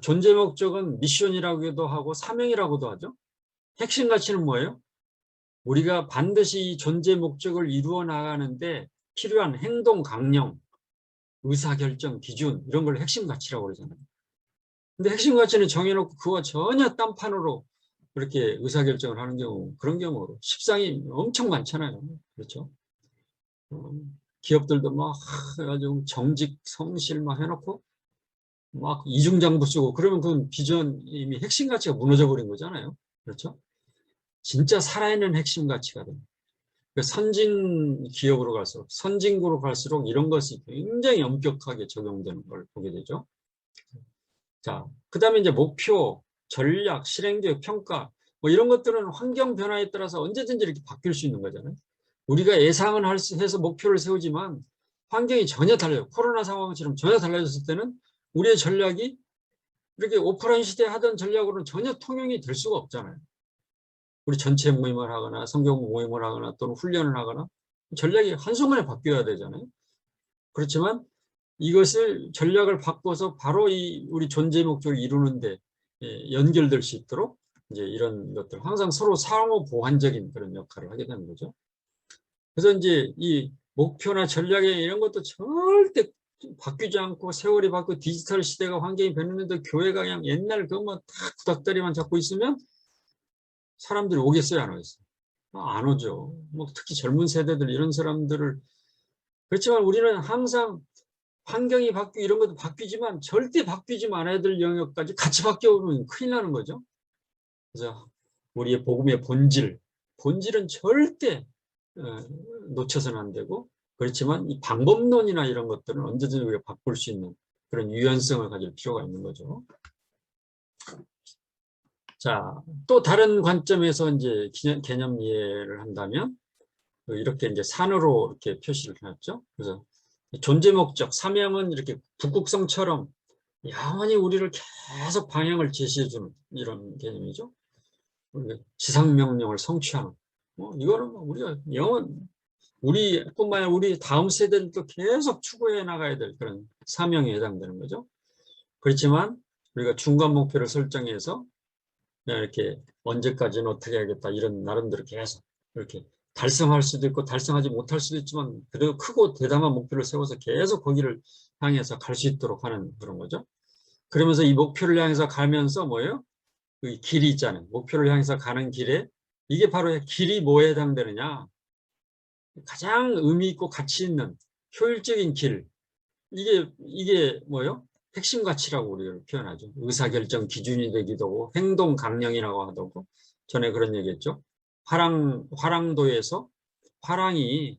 존재 목적은 미션이라고도 하고 사명이라고도 하죠. 핵심 가치는 뭐예요? 우리가 반드시 이 존재 목적을 이루어 나가는데 필요한 행동 강령, 의사결정 기준, 이런 걸 핵심 가치라고 그러잖아요. 근데 핵심 가치는 정해놓고 그와 전혀 딴판으로 그렇게 의사결정을 하는 경우, 그런 경우로 십상이 엄청 많잖아요. 그렇죠? 기업들도 막 해가지고 정직, 성실 막 해놓고 막 이중장부 쓰고 그러면 그건 비전 이미 핵심 가치가 무너져 버린 거잖아요. 그렇죠? 진짜 살아있는 핵심 가치가 됩니다. 선진 기업으로 갈수록, 선진국으로 갈수록 이런 것이 굉장히 엄격하게 적용되는 걸 보게 되죠. 자, 그 다음에 이제 목표, 전략, 실행계획, 평가, 뭐 이런 것들은 환경 변화에 따라서 언제든지 이렇게 바뀔 수 있는 거잖아요. 우리가 예상은 해서 목표를 세우지만 환경이 전혀 달라요. 코로나 상황처럼 전혀 달라졌을 때는 우리의 전략이 이렇게 오프라인 시대에 하던 전략으로는 전혀 통용이 될 수가 없잖아요. 우리 전체 모임을 하거나 성경 모임을 하거나 또는 훈련을 하거나 전략이 한순간에 바뀌어야 되잖아요. 그렇지만 이것을 전략을 바꿔서 바로 우리 존재 목적을 이루는데 연결될 수 있도록 이제 이런 것들 항상 서로 상호 보완적인 그런 역할을 하게 되는 거죠. 그래서 이제 이 목표나 전략에 이런 것도 절대 바뀌지 않고 세월이 바뀌고 디지털 시대가 환경이 변했는데 교회가 그냥 옛날 그것만 딱 구닥다리만 잡고 있으면 사람들이 오겠어요, 안 오겠어요? 안 오죠. 뭐 특히 젊은 세대들 이런 사람들을 그렇지만 우리는 항상 환경이 바뀌고 이런 것도 바뀌지만 절대 바뀌지 말아야 될 영역까지 같이 바뀌어오면 큰일 나는 거죠. 그래서 우리의 복음의 본질은 절대 놓쳐서는 안 되고 그렇지만 이 방법론이나 이런 것들은 언제든지 우리가 바꿀 수 있는 그런 유연성을 가질 필요가 있는 거죠. 자, 또 다른 관점에서 이제 개념 이해를 한다면 이렇게 이제 산으로 이렇게 표시를 해놨죠. 그래서 존재 목적, 사명은 이렇게 북극성처럼 영원히 우리를 계속 방향을 제시해주는 이런 개념이죠. 지상명령을 성취하는. 이거는 우리가 우리뿐만 아니라 우리 다음 세대들도 계속 추구해 나가야 될 그런 사명에 해당되는 거죠. 그렇지만 우리가 중간 목표를 설정해서 이렇게 언제까지는 어떻게 하겠다 이런 나름대로 계속 이렇게 달성할 수도 있고 달성하지 못할 수도 있지만 그래도 크고 대담한 목표를 세워서 계속 거기를 향해서 갈 수 있도록 하는 그런 거죠. 그러면서 이 목표를 향해서 가면서 뭐예요? 그 길이 있잖아요. 목표를 향해서 가는 길에 이게 바로 길이 뭐에 해당되느냐? 가장 의미 있고 가치 있는 효율적인 길. 이게 뭐예요? 핵심 가치라고 우리가 표현하죠. 의사결정 기준이 되기도 하고 행동 강령이라고 하더고 전에 그런 얘기했죠. 화랑도에서 화랑이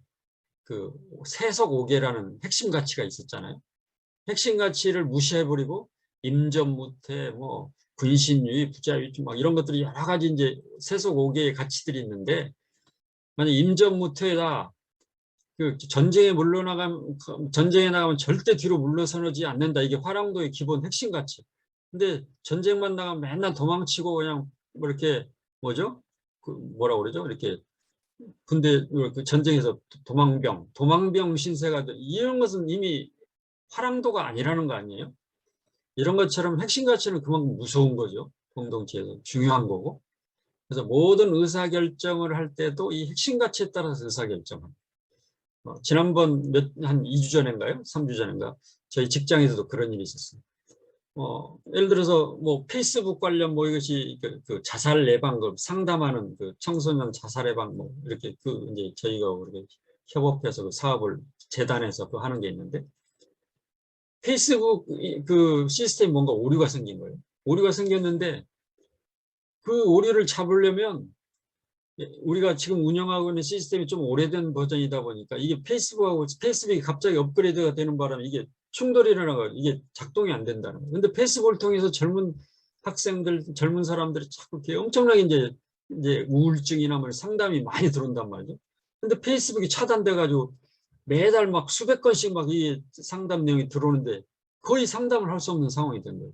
그 세속 5개라는 핵심 가치가 있었잖아요. 핵심 가치를 무시해버리고 임전무태, 뭐 군신유의, 부자유의 막 이런 것들이 여러 가지 이제 세속 5개의 가치들이 있는데 만약 임전무태다 그 전쟁에 나가면 절대 뒤로 물러서지 않는다. 이게 화랑도의 기본 핵심 가치. 근데 전쟁만 나가면 맨날 도망치고 그냥 뭐 이렇게 뭐죠? 그 뭐라고 그러죠? 이렇게 군대 그 전쟁에서 도망병 신세가 이런 것은 이미 화랑도가 아니라는 거 아니에요? 이런 것처럼 핵심 가치는 그만큼 무서운 거죠. 공동체에서 중요한 거고. 그래서 모든 의사결정을 할 때도 이 핵심 가치에 따라서 의사결정합니다. 지난번 한 2주 전인가요? 3주 전인가? 저희 직장에서도 그런 일이 있었어요. 예를 들어서 뭐 페이스북 관련 뭐 이것이 그 자살 예방 상담하는 그 청소년 자살 예방 뭐 이렇게 그 이제 저희가 그렇게 협업해서 그 사업을 재단해서 그 하는 게 있는데 페이스북 그 시스템 뭔가 오류가 생긴 거예요. 오류가 생겼는데 그 오류를 잡으려면 우리가 지금 운영하고 있는 시스템이 좀 오래된 버전이다 보니까 이게 페이스북이 갑자기 업그레이드가 되는 바람에 이게 충돌이 일어나고 이게 작동이 안 된다는 거예요. 근데 페이스북을 통해서 젊은 학생들, 젊은 사람들이 자꾸 엄청나게 이제 우울증이나 뭐 상담이 많이 들어온단 말이죠. 근데 페이스북이 차단돼가지고 매달 막 수백 건씩 막 이 상담 내용이 들어오는데 거의 상담을 할 수 없는 상황이 된 거예요.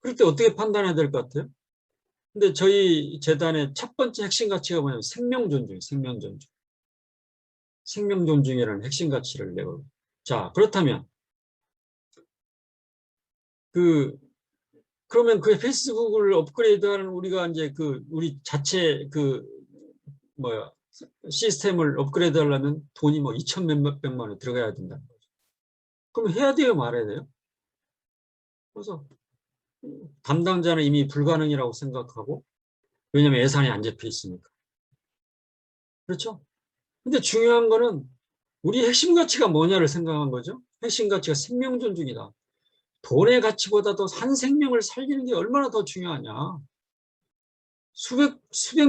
그럴 때 어떻게 판단해야 될 것 같아요? 근데 저희 재단의 첫 번째 핵심 가치가 뭐냐면 생명 존중. 생명 존중이라는 핵심 가치를 내고. 자, 그렇다면 그러면 그 페이스북을 업그레이드하는 우리가 이제 우리 자체 시스템을 업그레이드 하려면 돈이 뭐 2천 몇백만 원 들어가야 된다는 거죠. 그럼 해야 돼요, 말아야 돼요? 그래서 담당자는 이미 불가능이라고 생각하고 왜냐하면 예산이 안 잡혀 있으니까. 그렇죠? 근데 중요한 거는 우리 핵심 가치가 뭐냐를 생각한 거죠. 핵심 가치가 생명 존중이다. 돈의 가치보다도 한 생명을 살리는 게 얼마나 더 중요하냐. 수백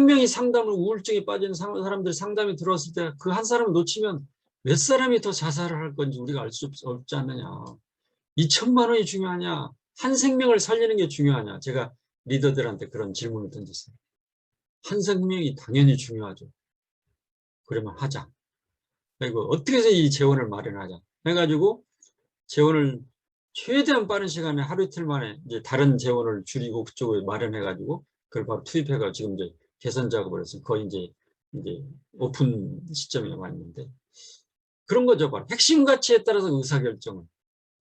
명이 우울증에 빠진 사람들이 상담이 들어왔을 때 그 한 사람을 놓치면 몇 사람이 더 자살을 할 건지 우리가 알 수 없지 않느냐. 2천만 원이 중요하냐. 한 생명을 살리는 게 중요하냐. 제가 리더들한테 그런 질문을 던졌어요. 한 생명이 당연히 중요하죠. 그러면 하자. 그리고 어떻게 해서 이 재원을 마련하자. 해가지고 재원을 최대한 빠른 시간에 하루 이틀 만에 이제 다른 재원을 줄이고 그쪽을 마련해가지고 그걸 바로 투입해가지고 지금 이제 개선 작업을 해서 거의 이제 오픈 시점에 와 있는데 그런 거죠. 바로 핵심 가치에 따라서 의사결정을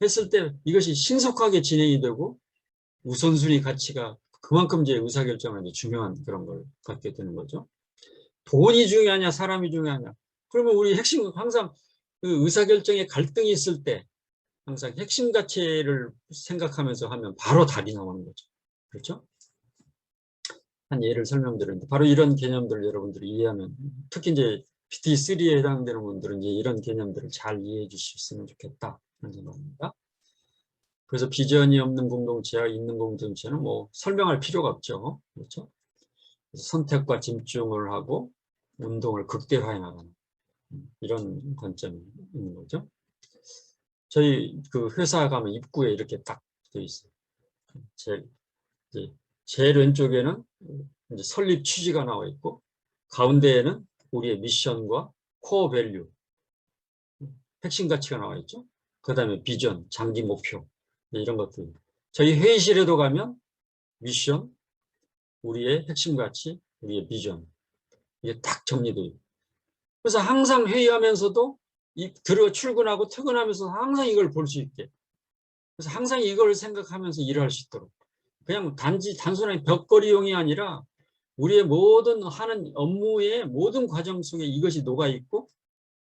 했을 때 이것이 신속하게 진행이 되고 우선순위 가치가 그만큼 이제 의사결정하는 중요한 그런 걸 갖게 되는 거죠. 돈이 중요하냐, 사람이 중요하냐. 그러면 우리 핵심 항상 그 의사결정에 갈등이 있을 때 항상 핵심 가치를 생각하면서 하면 바로 답이 나오는 거죠. 그렇죠? 한 예를 설명드렸는데 바로 이런 개념들을 여러분들이 이해하면 특히 이제 PT3에 해당되는 분들은 이제 이런 개념들을 잘 이해해 주셨으면 좋겠다 그런 생각입니다. 그래서 비전이 없는 공동체와 있는 공동체는 뭐 설명할 필요가 없죠. 그렇죠? 그래서 선택과 집중을 하고 운동을 극대화해 나가는 이런 관점이 있는 거죠. 저희 그 회사 가면 입구에 이렇게 딱 되어 있어요. 제일 왼쪽에는 이제 설립 취지가 나와 있고 가운데에는 우리의 미션과 코어 밸류, 핵심 가치가 나와 있죠. 그 다음에 비전, 장기 목표 이런 것들. 저희 회의실에도 가면 미션, 우리의 핵심 가치, 우리의 비전 이게 딱 정리되어 있고 그래서 항상 회의하면서도 출근하고 퇴근하면서 항상 이걸 볼 수 있게 그래서 항상 이걸 생각하면서 일을 할 수 있도록 그냥 단순한 벽걸이용이 아니라 우리의 모든 하는 업무의 모든 과정 속에 이것이 녹아있고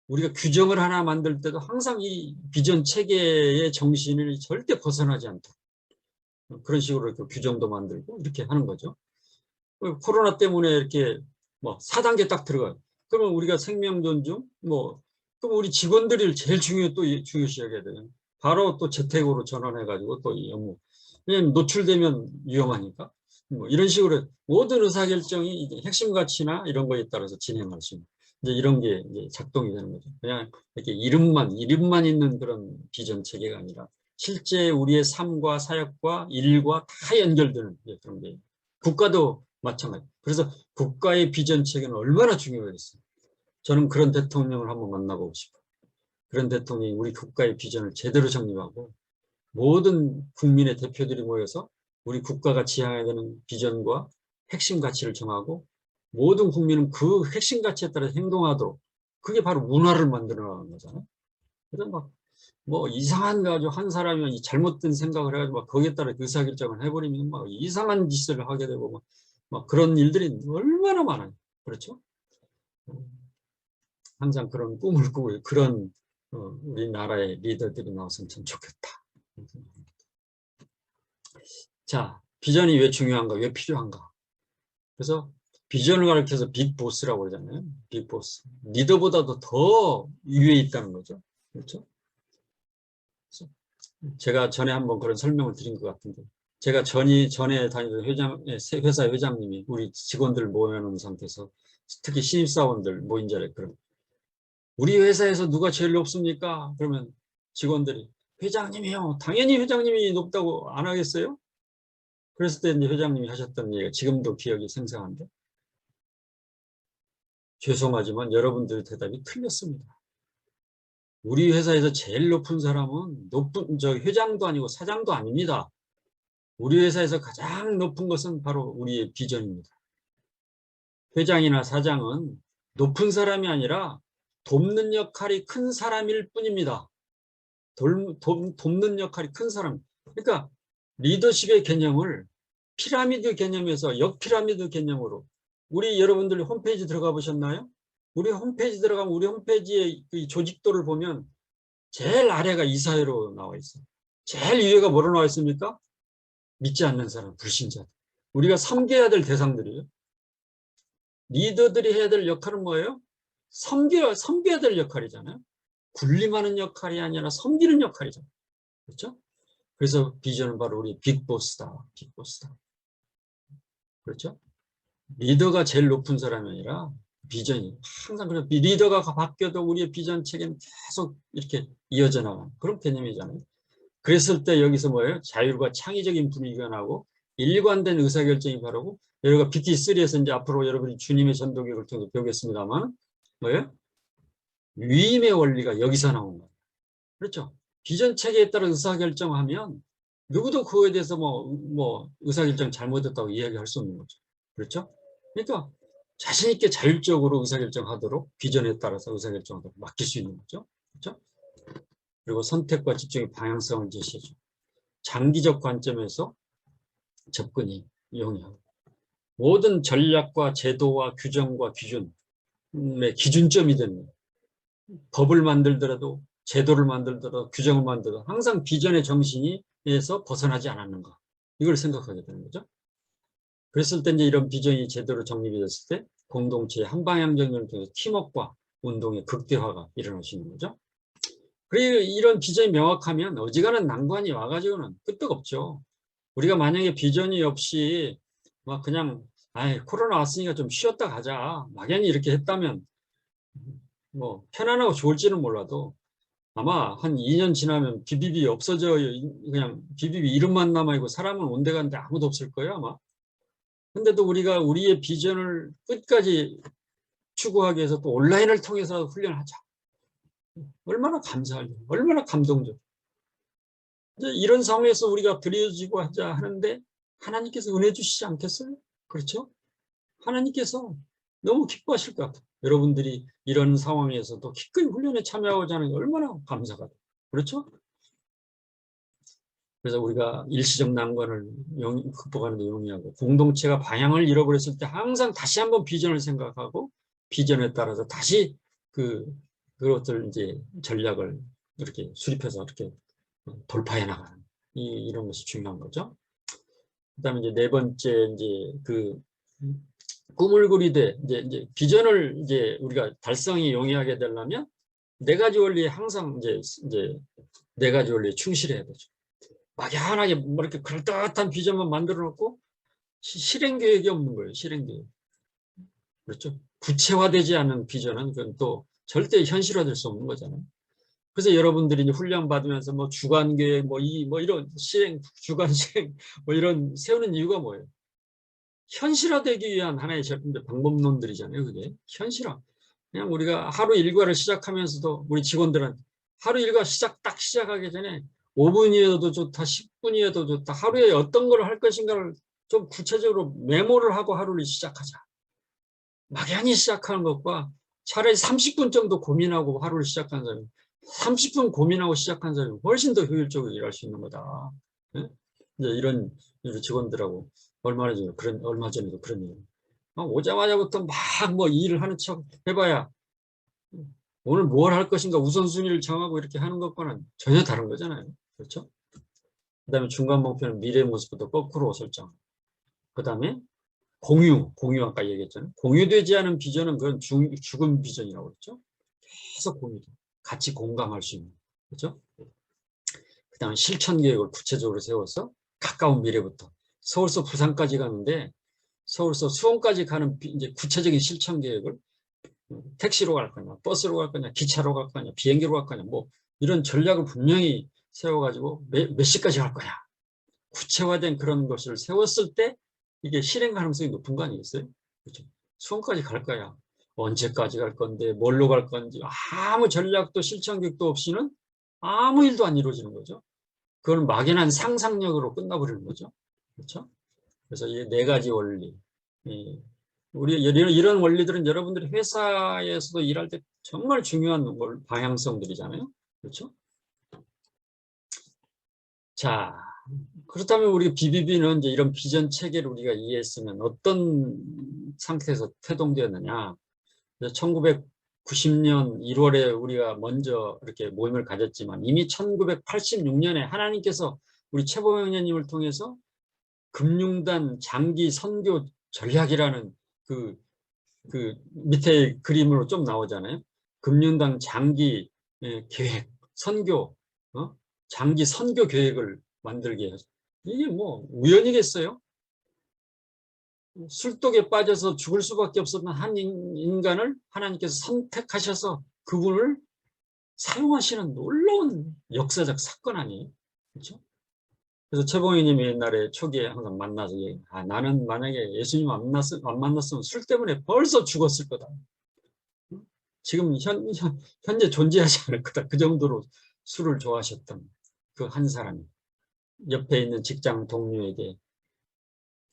우리가 규정을 하나 만들 때도 항상 이 비전 체계의 정신을 절대 벗어나지 않도록 그런 식으로 규정도 만들고 이렇게 하는 거죠. 코로나 때문에 이렇게 뭐 4단계 딱 들어가요. 그러면 우리가 생명 존중, 그럼 우리 직원들이 제일 중요시 여겨야 돼요. 바로 또 재택으로 전환해가지고 또 이 업무. 왜냐면 노출되면 위험하니까. 이런 식으로 모든 의사결정이 이제 핵심 가치나 이런 거에 따라서 진행할 수 있는 이제 이런 게 이제 작동이 되는 거죠. 그냥 이렇게 이름만 있는 그런 비전 체계가 아니라 실제 우리의 삶과 사역과 일과 다 연결되는 그런 게 국가도 마찬가지. 그래서 국가의 비전 체계는 얼마나 중요하겠어요. 저는 그런 대통령을 한번 만나보고 싶어요. 그런 대통령이 우리 국가의 비전을 제대로 정립하고 모든 국민의 대표들이 모여서 우리 국가가 지향해야 되는 비전과 핵심 가치를 정하고 모든 국민은 그 핵심 가치에 따라 행동하도록 그게 바로 문화를 만들어 나가는 거잖아요. 그래서 뭐 이상한 가지고 한 사람이 잘못된 생각을 해가지고 막 거기에 따라 의사결정을 해버리면 막 이상한 짓을 하게 되고 막 그런 일들이 얼마나 많아요. 그렇죠? 항상 그런 꿈을 꾸고 그런 우리나라의 리더들이 나왔으면 참 좋겠다. 자, 비전이 왜 중요한가? 왜 필요한가? 그래서 비전을 가리켜서 빅보스라고 그러잖아요. 빅보스. 리더보다도 더 위에 있다는 거죠. 그렇죠? 제가 전에 한번 그런 설명을 드린 것 같은데 제가 전에 다니던 회사 회장님이 우리 직원들 모여놓은 상태에서 특히 신입사원들 모인 자리에 그럼 우리 회사에서 누가 제일 높습니까? 그러면 직원들이 회장님이요. 당연히 회장님이 높다고 안 하겠어요? 그랬을 때 이제 회장님이 하셨던 얘기가 지금도 기억이 생생한데 죄송하지만 여러분들의 대답이 틀렸습니다. 우리 회사에서 제일 높은 사람은 회장도 아니고 사장도 아닙니다. 우리 회사에서 가장 높은 것은 바로 우리의 비전입니다. 회장이나 사장은 높은 사람이 아니라 돕는 역할이 큰 사람일 뿐입니다. 돕는 역할이 큰 사람. 그러니까 리더십의 개념을 피라미드 개념에서 역피라미드 개념으로 우리 여러분들 홈페이지 들어가 보셨나요? 우리 홈페이지 들어가면 우리 홈페이지의 이 조직도를 보면 제일 아래가 이사회로 나와 있어요. 제일 위에가 뭐로 나와 있습니까? 믿지 않는 사람, 불신자들. 우리가 섬겨야 될 대상들이에요. 리더들이 해야 될 역할은 뭐예요? 섬겨야 될 역할이잖아요. 군림하는 역할이 아니라 섬기는 역할이잖아요. 그렇죠? 그래서 비전은 바로 우리 빅보스다. 빅보스다. 그렇죠? 리더가 제일 높은 사람이 아니라 비전이 항상 그래요. 리더가 바뀌어도 우리의 비전 체계는 계속 이렇게 이어져 나가는 그런 개념이잖아요. 그랬을 때 여기서 뭐예요? 자율과 창의적인 분위기가 나고 일관된 의사결정이 바르고, 여기가 BT3에서 이제 앞으로 여러분이 주님의 전도교육을 통해 배우겠습니다만, 뭐예요? 위임의 원리가 여기서 나온 거예요. 그렇죠? 비전 체계에 따라 의사결정하면 누구도 그거에 대해서 뭐 의사결정 잘못했다고 이야기할 수 없는 거죠. 그렇죠? 그러니까 자신 있게 자율적으로 의사결정하도록 비전에 따라서 의사결정하도록 맡길 수 있는 거죠. 그렇죠? 그리고 선택과 집중의 방향성을 제시해줘. 장기적 관점에서 접근이 용이하고, 모든 전략과 제도와 규정과 기준의 기준점이 되는, 법을 만들더라도 제도를 만들더라도 규정을 만들더라도 항상 비전의 정신에서 벗어나지 않았는가, 이걸 생각하게 되는 거죠. 그랬을 때 이제 이런 비전이 제대로 정립이 됐을 때 공동체의 한방향정을 통해서 팀워크와 운동의 극대화가 일어날 수 있는 거죠. 그리고 이런 비전이 명확하면 어지간한 난관이 와가지고는 끄떡없죠. 우리가 만약에 비전이 없이 막 그냥 코로나 왔으니까 좀 쉬었다 가자 막연히 이렇게 했다면 뭐 편안하고 좋을지는 몰라도 아마 한 2년 지나면 BBB 없어져, 그냥 BBB 이름만 남아있고 사람은 온데간데 아무도 없을 거예요 아마. 근데도 우리가 우리의 비전을 끝까지 추구하기 위해서 또 온라인을 통해서 훈련하자. 얼마나 감사하죠. 얼마나 감동적. 이제 이런 상황에서 우리가 드려지고 하자 하는데 하나님께서 은혜 주시지 않겠어요? 그렇죠? 하나님께서 너무 기뻐하실 것 같아요. 여러분들이 이런 상황에서도 기꺼이 훈련에 참여하고자 하는 게 얼마나 감사가 돼요. 그렇죠? 그래서 우리가 일시적 난관을 극복하는 데 용이하고, 공동체가 방향을 잃어버렸을 때 항상 다시 한번 비전을 생각하고 비전에 따라서 다시 그것들 이제 전략을 이렇게 수립해서 이렇게 돌파해 나가는 이런 것이 중요한 거죠. 그다음에 이제 네 번째 이제 꿈을 꾸리되 이제 비전을 이제 우리가 달성이 용이하게 되려면 네 가지 원리에 항상 이제 네 가지 원리에 충실해야 되죠. 막연하게 뭐 이렇게 그럴듯한 비전만 만들어 놓고 실행 계획이 없는 거예요. 실행 계획. 그렇죠? 구체화되지 않은 비전은 그건 또 절대 현실화될 수 없는 거잖아요. 그래서 여러분들이 이제 훈련 받으면서 뭐 주간 계획 뭐 이런 실행 주간 실행 뭐 이런 세우는 이유가 뭐예요? 현실화되기 위한 하나의 방법론들이잖아요. 그게 현실화. 그냥 우리가 하루 일과를 시작하면서도 우리 직원들은 하루 일과 딱 시작하기 전에 5분이어도 좋다, 10분이어도 좋다, 하루에 어떤 걸 할 것인가를 좀 구체적으로 메모를 하고 하루를 시작하자. 막연히 시작하는 것과 차라리 30분 정도 고민하고 하루를 시작하는 사람이 30분 고민하고 시작한 사람이 훨씬 더 효율적으로 일할 수 있는 거다. 네? 이제 이런 직원들하고 얼마 전에도 그런 얘기. 오자마자부터 막 뭐 일을 하는 척 해봐야 오늘 뭘 할 것인가 우선순위를 정하고 이렇게 하는 것과는 전혀 다른 거잖아요. 그렇죠? 그 다음에 중간 목표는 미래의 모습부터 거꾸로 설정. 그 다음에 공유 아까 얘기했잖아요. 공유되지 않은 비전은 그건 죽은 비전이라고 그랬죠. 계속 공유돼. 같이 공감할 수 있는. 그렇죠? 그 다음에 실천 계획을 구체적으로 세워서 가까운 미래부터 서울서 부산까지 가는데 서울서 수원까지 가는 이제 구체적인 실천 계획을 택시로 갈 거냐, 버스로 갈 거냐, 기차로 갈 거냐, 비행기로 갈 거냐, 뭐 이런 전략을 분명히 세워가지고 몇 시까지 갈 거냐. 구체화된 그런 것을 세웠을 때 이게 실행 가능성이 높은 거 아니겠어요? 그렇죠? 수원까지 갈 거야. 언제까지 갈 건데, 뭘로 갈 건지 아무 전략도 실천 계획도 없이는 아무 일도 안 이루어지는 거죠. 그건 막연한 상상력으로 끝나버리는 거죠. 그렇죠? 그래서 이 네 가지 원리. 우리 이런 원리들은 여러분들이 회사에서도 일할 때 정말 중요한 방향성들이잖아요. 그렇죠? 자, 그렇다면 우리 BBB는 이제 이런 비전 체계를 우리가 이해했으면 어떤 상태에서 태동되었느냐. 1990년 1월에 우리가 먼저 이렇게 모임을 가졌지만 이미 1986년에 하나님께서 우리 최보명님을 통해서 금융단 장기 선교 전략이라는 그 밑에 그림으로 좀 나오잖아요. 금융단 장기 계획, 선교, 장기 선교 계획을 만들게 해서 이게 뭐 우연이겠어요? 술독에 빠져서 죽을 수밖에 없었던 한 인간을 하나님께서 선택하셔서 그분을 사용하시는 놀라운 역사적 사건 아니에요? 그렇죠? 그래서 최봉희님이 옛날에 초기에 항상 만나서 나는 만약에 예수님 안 만났으면 술 때문에 벌써 죽었을 거다. 지금 현재 존재하지 않을 거다. 그 정도로 술을 좋아하셨던 그 한 사람이 옆에 있는 직장 동료에게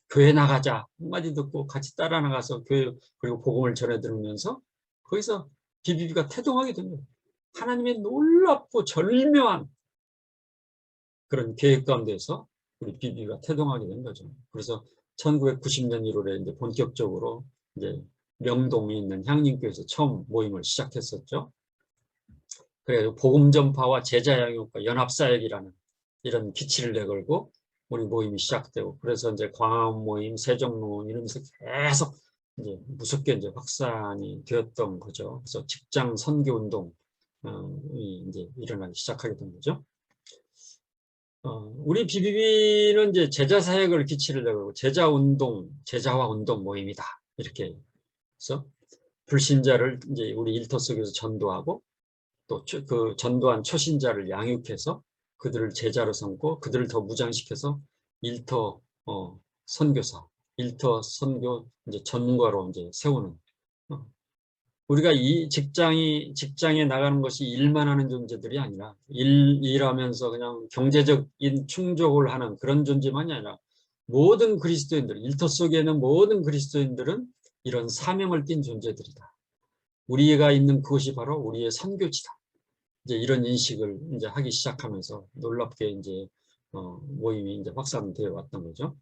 교회 나가자 한마디 듣고 같이 따라 나가서 교회 그리고 복음을 전해 들으면서 거기서 BBB가 태동하게 된 거예요. 하나님의 놀랍고 절묘한 그런 계획 가운데서 우리 BBB가 태동하게 된 거죠. 그래서 1990년 1월에 이제 본격적으로 이제 명동에 있는 향림교회에서 처음 모임을 시작했었죠. 그래서 복음 전파와 제자 양육과 연합사역이라는 이런 기치를 내걸고 우리 모임이 시작되고, 그래서 이제 광화문 모임, 세종 모임 이러면서 계속 이제 무섭게 이제 확산이 되었던 거죠. 그래서 직장 선교 운동이 이제 일어나기 시작하게 된 거죠. 우리 BBB는 이제 제자 사역을 기치를 내고 제자 운동, 제자화 운동 모임이다. 이렇게 해서 불신자를 이제 우리 일터 속에서 전도하고 또 그 전도한 초신자를 양육해서 그들을 제자로 삼고 그들을 더 무장시켜서 일터 선교사, 일터 선교 이제 전과로 이제 세우는 우리가 이 직장에 나가는 것이 일만 하는 존재들이 아니라 일하면서 그냥 경제적인 충족을 하는 그런 존재만이 아니라 모든 그리스도인들, 일터 속에 있는 모든 그리스도인들은 이런 사명을 띤 존재들이다. 우리가 있는 그것이 바로 우리의 선교지다. 이제 이런 인식을 이제 하기 시작하면서 놀랍게 이제 모임이 이제 확산되어 왔던 거죠.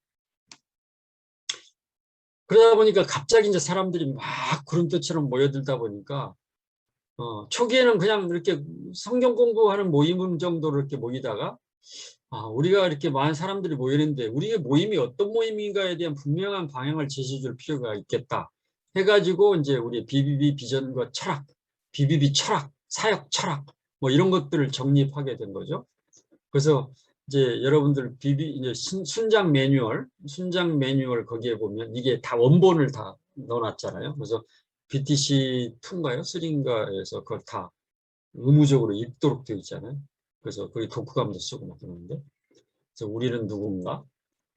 그러다 보니까 갑자기 이제 사람들이 막 구름대처럼 모여들다 보니까 초기에는 그냥 이렇게 성경 공부하는 모임 정도로 이렇게 모이다가 우리가 이렇게 많은 사람들이 모이는데 우리의 모임이 어떤 모임인가에 대한 분명한 방향을 제시해 줄 필요가 있겠다 해가지고 이제 우리 BBB 비전과 철학, BBB 철학, 사역 철학 뭐 이런 것들을 정립하게 된 거죠. 그래서 이제 여러분들 이제 순장 매뉴얼 거기에 보면 이게 다 원본을 다 넣어놨잖아요. 그래서 BTC2인가요? 3인가에서 그걸 다 의무적으로 읽도록 되어 있잖아요. 그래서 거기 독후감도 쓰고 막 그러는데, 그래서 우리는 누군가?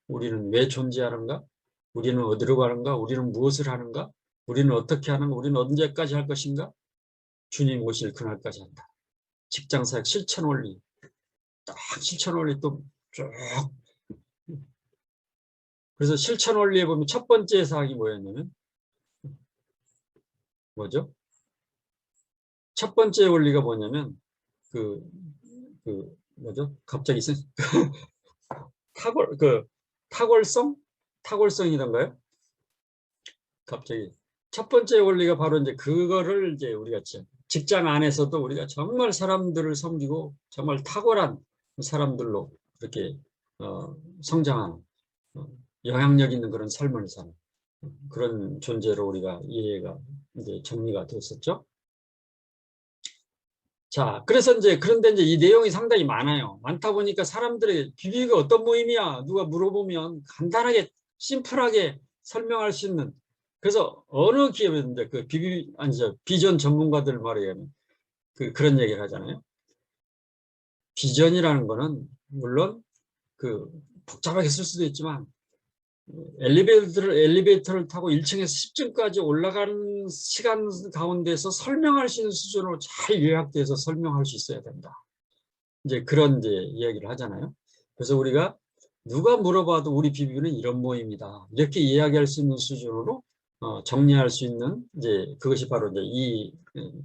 우리는 왜 존재하는가? 우리는 어디로 가는가? 우리는 무엇을 하는가? 우리는 어떻게 하는가? 우리는 언제까지 할 것인가? 주님 오실 그날까지 한다. 직장사역 실천 원리, 딱 실천 원리 또 쭉. 그래서 실천 원리에 보면 첫 번째 사항이 뭐였냐면 뭐죠? 첫 번째 원리가 뭐냐면 뭐죠? 갑자기 탁월성이던가요? 갑자기 첫 번째 원리가 바로 이제 그거를 이제 우리가 직장 안에서도 우리가 정말 사람들을 섬기고 정말 탁월한 사람들로 이렇게 성장하는 영향력 있는 그런 삶을 사는 그런 존재로 우리가 이해가 이제 정리가 됐었죠. 자, 그래서 그런데 이 내용이 상당히 많아요. 많다 보니까 사람들이 BBB가 어떤 모임이야? 누가 물어보면 간단하게, 심플하게 설명할 수 있는. 그래서 어느 기업이든지 그 비전 전문가들 말에 의하면 그런 얘기를 하잖아요. 비전이라는 거는 물론 복잡하게 쓸 수도 있지만 엘리베이터를 타고 1층에서 10층까지 올라가는 시간 가운데서 설명할 수 있는 수준으로 잘 요약돼서 설명할 수 있어야 된다. 이제 그런 이야기를 하잖아요. 그래서 우리가 누가 물어봐도 우리 BBB는 이런 모임이다. 이렇게 이야기할 수 있는 수준으로 정리할 수 있는 그것이 바로 이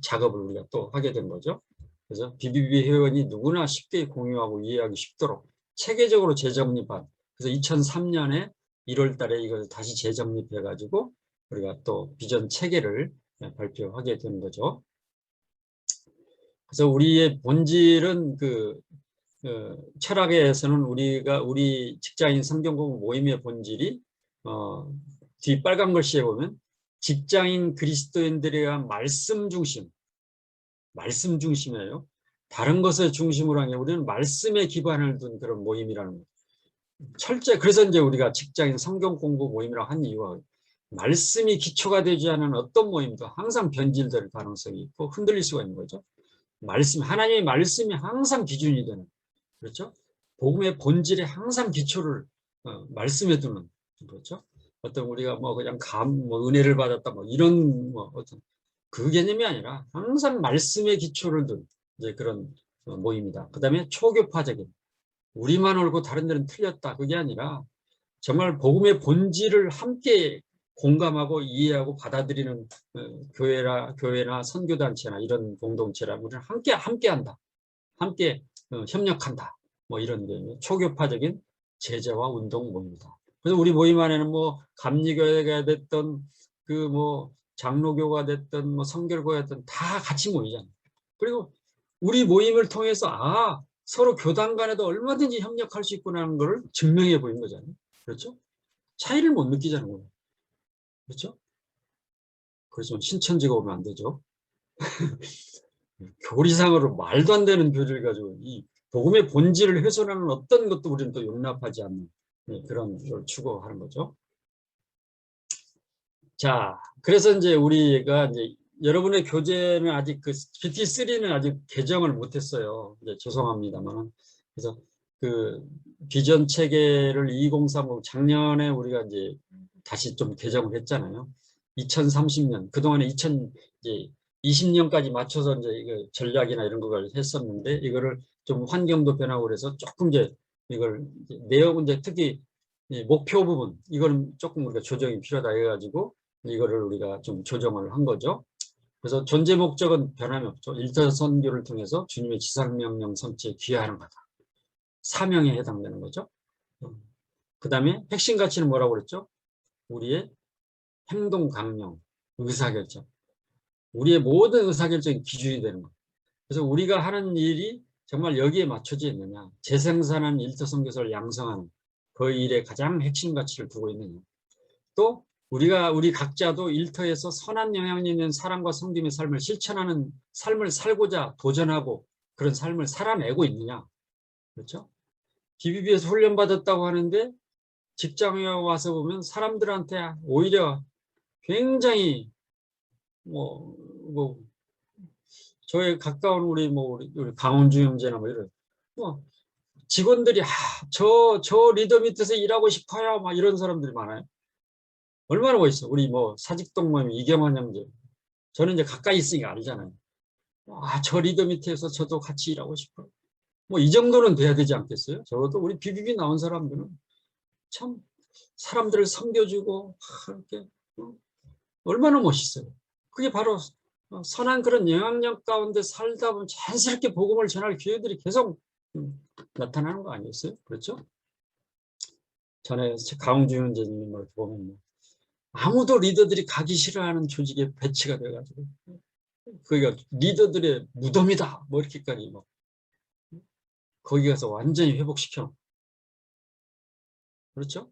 작업을 우리가 또 하게 된 거죠. 그래서 BBB 회원이 누구나 쉽게 공유하고 이해하기 쉽도록 체계적으로 재정립한, 그래서 2003년에 1월 달에 이걸 다시 재정립해 가지고 우리가 또 비전 체계를 발표하게 된 거죠. 그래서 우리의 본질은 철학에서는 우리 직장인 성경공부 모임의 본질이 뒤 빨간 글씨에 보면 직장인 그리스도인들에 대한 말씀 중심이에요. 다른 것을 중심으로 한 게 우리는 말씀에 기반을 둔 그런 모임이라는 거예요. 그래서 이제 우리가 직장인 성경 공부 모임이라고 한 이유가 말씀이 기초가 되지 않은 어떤 모임도 항상 변질될 가능성이 있고 흔들릴 수가 있는 거죠. 하나님의 말씀이 항상 기준이 되는, 그렇죠? 복음의 본질에 항상 기초를 말씀해 두는, 그렇죠? 어떤 우리가 뭐 그냥 뭐 은혜를 받았다 뭐 이런 뭐 어떤 그 개념이 아니라 항상 말씀의 기초를 둔 이제 그런 모임이다. 그다음에 초교파적인, 우리만 옳고 다른 데는 틀렸다, 그게 아니라 정말 복음의 본질을 함께 공감하고 이해하고 받아들이는 교회나 선교단체나 이런 공동체라 우리는 함께한다. 함께 협력한다. 뭐 이런 게 초교파적인 제자와 운동 모임이다. 그래서 우리 모임 안에는 뭐 감리교회가 됐던 그 뭐 장로교가 됐던 뭐 성결교가 됐던 다 같이 모이잖아요. 그리고 우리 모임을 통해서 서로 교단 간에도 얼마든지 협력할 수 있구나라는 것을 증명해 보인 거잖아요. 그렇죠? 차이를 못 느끼자는 거예요. 그렇죠? 그래서 신천지가 오면 안 되죠. 교리상으로 말도 안 되는 교리를 가지고 이 복음의 본질을 훼손하는 어떤 것도 우리는 또 용납하지 않는 그런 걸 추구하는 거죠. 자, 그래서 이제 우리가 이제 여러분의 교재는 아직 그 BT3는 아직 개정을 못했어요. 이제 죄송합니다만. 그래서 그 비전 체계를 2030 작년에 우리가 이제 다시 좀 개정을 했잖아요. 2030년 그동안에 2020년까지 맞춰서 이제 이거 전략이나 이런 걸 했었는데 이거를 좀 환경도 변하고 그래서 조금 이제 이걸 내용 이제 특히 목표 부분 이거는 조금 우리가 조정이 필요하다 해가지고 이거를 우리가 좀 조정을 한 거죠. 그래서 존재 목적은 변함이 없죠. 일터 선교를 통해서 주님의 지상명령 성취에 기여하는 거다. 사명에 해당되는 거죠. 그 다음에 핵심 가치는 뭐라고 그랬죠? 우리의 행동 강령, 의사결정. 우리의 모든 의사결정이 기준이 되는 거예요. 그래서 우리가 하는 일이 정말 여기에 맞춰져 있느냐. 재생산하는 일터 선교사를 양성하는 그 일에 가장 핵심 가치를 두고 있느냐. 또 우리 각자도 일터에서 선한 영향력 있는 사랑과 섬김의 삶을 실천하는 삶을 살고자 도전하고 그런 삶을 살아내고 있느냐. 그렇죠? BBB에서 훈련받았다고 하는데 직장에 와서 보면 사람들한테 오히려 굉장히 저에 가까운 우리 강원주 형제나 뭐 이런 직원들이 저 리더 밑에서 일하고 싶어요 막 이런 사람들이 많아요. 얼마나 멋있어. 우리 사직동 모임 이경환 형제. 저는 이제 가까이 있으니까 알잖아요. 저 리더 밑에서 저도 같이 일하고 싶어요. 이 정도는 돼야 되지 않겠어요? 적어도 우리 BBB 나온 사람들은 참 사람들을 섬겨주고 이렇게 얼마나 멋있어요. 그게 바로 선한 그런 영향력 가운데 살다 보면 자연스럽게 복음을 전할 기회들이 계속 나타나는 거 아니었어요? 그렇죠? 전에 강원주 형제님을 보면 아무도 리더들이 가기 싫어하는 조직에 배치가 돼가지고 그러니까 리더들의 무덤이다 뭐 이렇게까지 거기 가서 완전히 회복시켜. 그렇죠?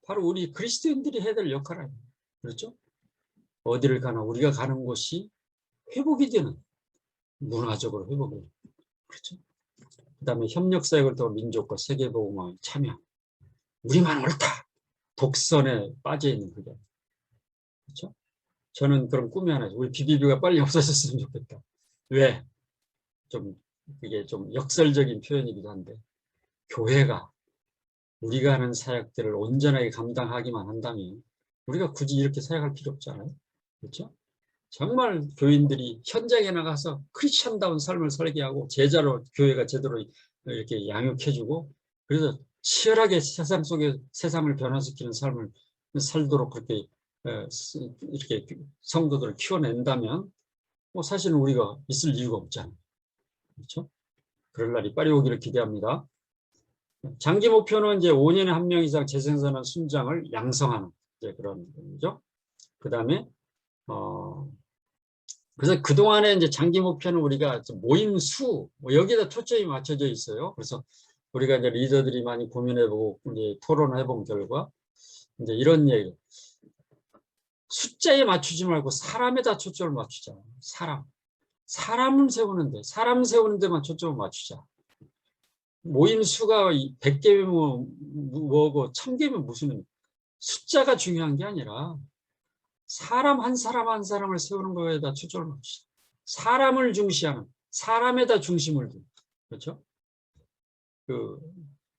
바로 우리 그리스도인들이 해야 될 역할 아니에요. 그렇죠? 어디를 가나 우리가 가는 곳이 회복이 되는 문화적으로 회복이 되는. 그렇죠? 그 다음에 협력사역을 통한 민족과 세계복음화에 참여. 우리만 옳다. 독선에 빠져있는 그게. 그렇죠? 저는 그런 꿈이 하나 있어요. 우리 BBB가 빨리 없어졌으면 좋겠다. 왜? 이게 좀 역설적인 표현이기도 한데 교회가 우리가 하는 사역들을 온전하게 감당하기만 한다면 우리가 굳이 이렇게 사역할 필요 없잖아요. 그렇죠? 정말 교인들이 현장에 나가서 크리스천다운 삶을 설계하고 제자로 교회가 제대로 이렇게 양육해주고 그래서 치열하게 세상 속에 세상을 변화시키는 삶을 살도록 그렇게 이렇게 성도들을 키워낸다면 사실은 우리가 있을 이유가 없잖아요. 그렇죠? 그럴 날이 빨리 오기를 기대합니다. 장기 목표는 이제 5년에 1명 이상 재생산한 순장을 양성하는 그런 거죠. 그 다음에 그래서 그동안에 이제 장기 목표는 우리가 모임 수 여기다 초점이 맞춰져 있어요. 그래서 우리가 이제 리더들이 많이 고민해보고 이제 토론해본 결과 이제 이런 얘기. 숫자에 맞추지 말고 사람에다 초점을 맞추자. 사람을 세우는데 사람 세우는 데만 초점을 맞추자. 모임 수가 100개면 뭐고 1000개면 무슨 숫자가 중요한 게 아니라 사람 한 사람을 세우는 거에다 초점을 맞추자. 사람을 중시하는 사람에다 중심을 둔. 그렇죠?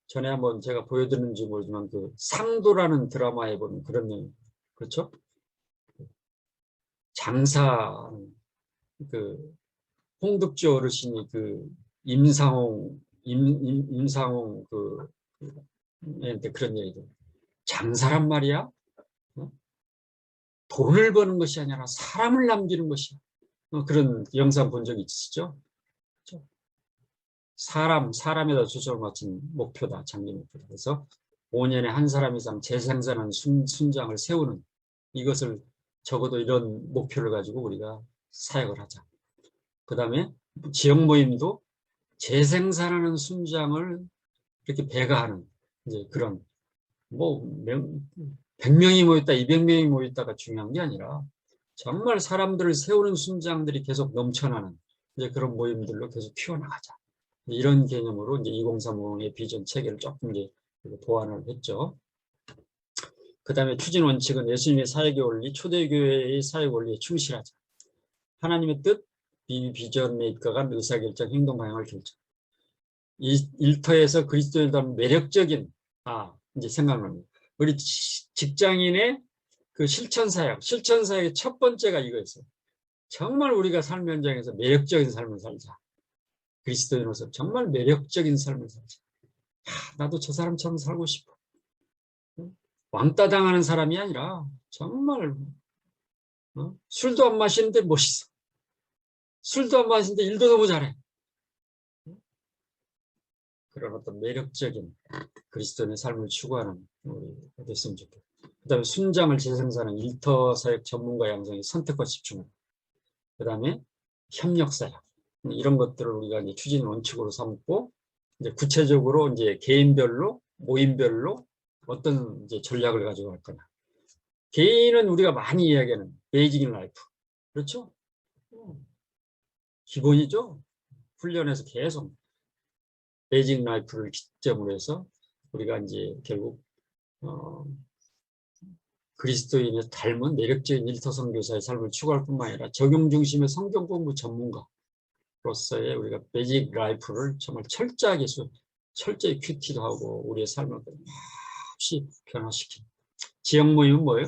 전에 한번 제가 보여드렸는지 모르지만 그 상도라는 드라마에 보면 그런 내용, 그렇죠? 장사, 그 홍득조 어르신이 그 임상홍 애한테 그런 얘기죠. 장사란 말이야, 어? 돈을 버는 것이 아니라 사람을 남기는 것이야. 그런 영상 본 적 있으시죠? 사람에다 초점을 맞춘 목표다, 장기 목표다. 그래서 5년에 한 사람 이상 재생산하는 순장을 세우는, 이것을 적어도 이런 목표를 가지고 우리가 사역을 하자. 그 다음에 지역 모임도 재생산하는 순장을 이렇게 배가하는, 이제 그런, 뭐 100명이 모였다, 200명이 모였다가 중요한 게 아니라 정말 사람들을 세우는 순장들이 계속 넘쳐나는 이제 그런 모임들로 계속 키워나가자. 이런 개념으로 이제 2030의 비전 체계를 조금 이제 보완을 했죠. 그 다음에 추진 원칙은 예수님의 사역의 원리, 초대교회의 사역 원리에 충실하자. 하나님의 뜻, 비전에 입각한 의사결정, 행동 방향을 결정. 이 일터에서 그리스도에 대한 매력적인, 이제 생각납니다. 우리 직장인의 그 실천사역의 첫 번째가 이거였어요. 정말 우리가 삶 현장에서 매력적인 삶을 살자. 그리스도인으로서 정말 매력적인 삶을 살자. 나도 저 사람처럼 살고 싶어. 왕따 당하는 사람이 아니라 정말 술도 안 마시는데 멋있어. 술도 안 마시는데 일도 너무 잘해. 그런 어떤 매력적인 그리스도인의 삶을 추구하는 우리가 됐으면 좋겠고. 그 다음에 순장을 재생산하는 일터 사역 전문가 양성의 선택과 집중하는. 그 다음에 협력 사역. 이런 것들을 우리가 이제 추진 원칙으로 삼고, 이제 구체적으로 이제 개인별로, 모임별로 어떤 이제 전략을 가지고 갈 거냐. 개인은 우리가 많이 이야기하는 베이직 인 라이프. 그렇죠? 기본이죠. 훈련에서 계속 베이직 라이프를 기점으로 해서 우리가 이제 결국 그리스도인의 닮은 매력적인 일터 선교사의 삶을 추구할 뿐만 아니라 적용 중심의 성경 공부 전문가로서의 우리가 베이직 라이프를 정말 철저히 큐티도 하고 우리의 삶을 없이 변화시키는. 지역 모임은 뭐예요?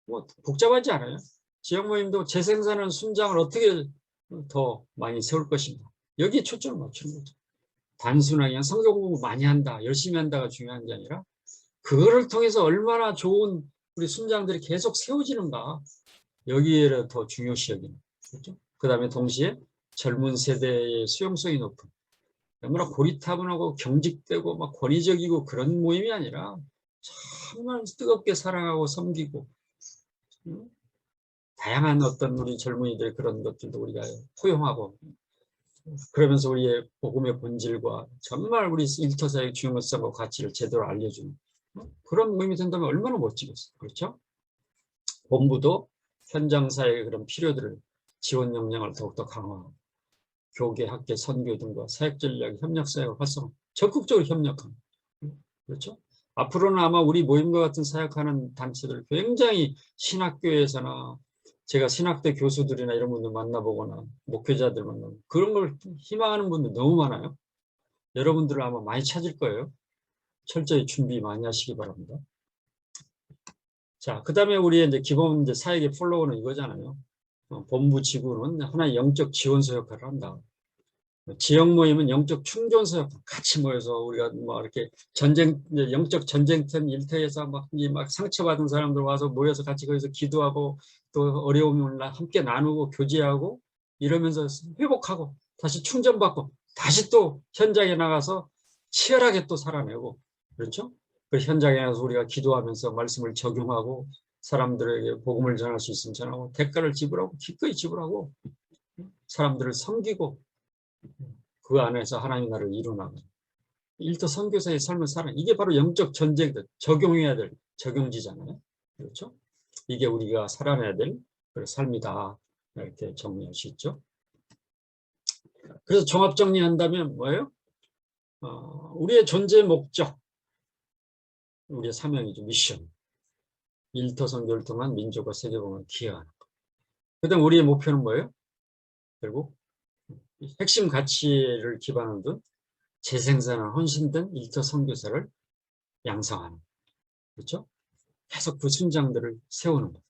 뭐 복잡하지 않아요. 지역 모임도 재생산하는 순장을 어떻게 더 많이 세울 것인가. 여기에 초점을 맞추는 거죠. 단순하게 그냥 성경 공부 많이 한다, 열심히 한다가 중요한 게 아니라 그거를 통해서 얼마나 좋은 우리 순장들이 계속 세워지는가. 여기에 더 중요시 여기는. 그렇죠? 그 다음에 동시에 젊은 세대의 수용성이 높은, 얼마나 고리타분하고 경직되고 막 권위적이고 그런 모임이 아니라 정말 뜨겁게 사랑하고 섬기고, 다양한 어떤 우리 젊은이들 그런 것들도 우리가 포용하고, 그러면서 우리의 복음의 본질과 정말 우리 일터사의 중요성과 가치를 제대로 알려주는 그런 모임이 된다면 얼마나 멋지겠어요. 그렇죠? 본부도 현장 사역의 그런 필요들을 지원 역량을 더욱더 강화하고, 교계, 학계, 선교 등과 사역 전략, 협력 사역을 활성화, 적극적으로 협력하는. 그렇죠? 앞으로는 아마 우리 모임과 같은 사역하는 단체들 굉장히 신학교에서나 제가 신학대 교수들이나 이런 분들 만나보거나 목회자들 만나고 그런 걸 희망하는 분들 너무 많아요. 여러분들을 아마 많이 찾을 거예요. 철저히 준비 많이 하시기 바랍니다. 자, 그 다음에 우리의 이제 기본 이제 사역의 플로우는 이거잖아요. 본부 지구는 하나의 영적 지원소 역할을 한다. 지역 모임은 영적 충전소 역할, 같이 모여서 우리가 뭐 이렇게 영적 전쟁터 일터에서 막 상처받은 사람들 와서 모여서 같이 거기서 기도하고 또 어려움을 함께 나누고 교제하고 이러면서 회복하고 다시 충전받고 다시 또 현장에 나가서 치열하게 또 살아내고, 그렇죠? 그 현장에 나가서 우리가 기도하면서 말씀을 적용하고 사람들에게 복음을 전할 수 있으면 전하고 대가를 지불하고 기꺼이 지불하고 사람들을 섬기고 그 안에서 하나님 나라를 이루나가는 일터 선교사의 삶을 사는, 이게 바로 영적 전쟁들, 적용해야 될 적용지잖아요. 그렇죠? 이게 우리가 살아내야 될 삶이다. 이렇게 정리할 수 있죠. 그래서 종합 정리한다면 뭐예요? 우리의 존재의 목적, 우리의 사명이죠. 미션. 일터 선교를 통한 민족과 세계복음을 기여하는 것. 그 다음 우리의 목표는 뭐예요? 결국 핵심 가치를 기반으로 둔 재생산을 헌신된 일터 선교사를 양성하는, 그렇죠? 계속 그 순장들을 세우는 거예요.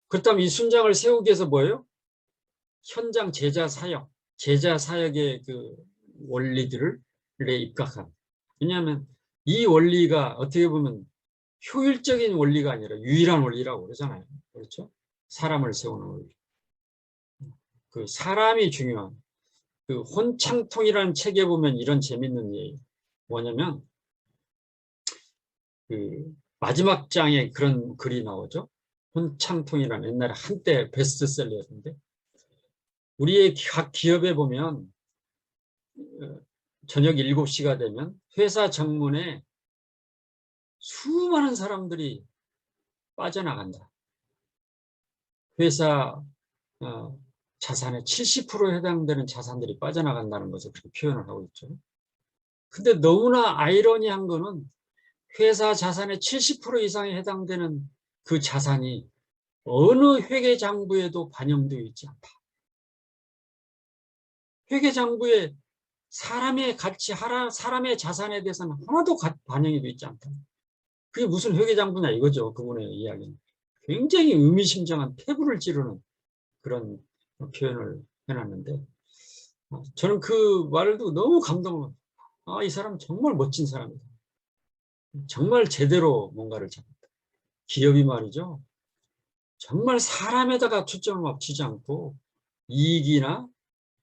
그렇다면 이 순장을 세우기 위해서 뭐예요? 현장 제자 사역의 그 원리들을 입각한. 왜냐하면 이 원리가 어떻게 보면 효율적인 원리가 아니라 유일한 원리라고 그러잖아요. 그렇죠? 사람을 세우는 원리. 그 사람이 중요한. 그 혼창통이라는 책에 보면 이런 재밌는 얘기. 뭐냐면 그 마지막 장에 그런 글이 나오죠. 혼창통이라는 옛날에 한때 베스트셀러였는데 우리의 각 기업에 보면 저녁 7시가 되면 회사 정문에 수많은 사람들이 빠져나간다. 회사 자산의 70%에 해당되는 자산들이 빠져나간다는 것을 그렇게 표현을 하고 있죠. 근데 너무나 아이러니한 거는 회사 자산의 70% 이상에 해당되는 그 자산이 어느 회계장부에도 반영되어 있지 않다. 회계장부에 사람의 가치, 사람의 자산에 대해서는 하나도 반영이 되어 있지 않다. 그게 무슨 회계장부냐 이거죠. 그분의 이야기는. 굉장히 의미심장한 폐부를 찌르는 그런 표현을 해놨는데 저는 그 말을 듣고 너무 감동을 이 사람 정말 멋진 사람이다. 정말 제대로 뭔가를 잡았다. 기업이 말이죠. 정말 사람에다가 초점을 맞추지 않고 이익이나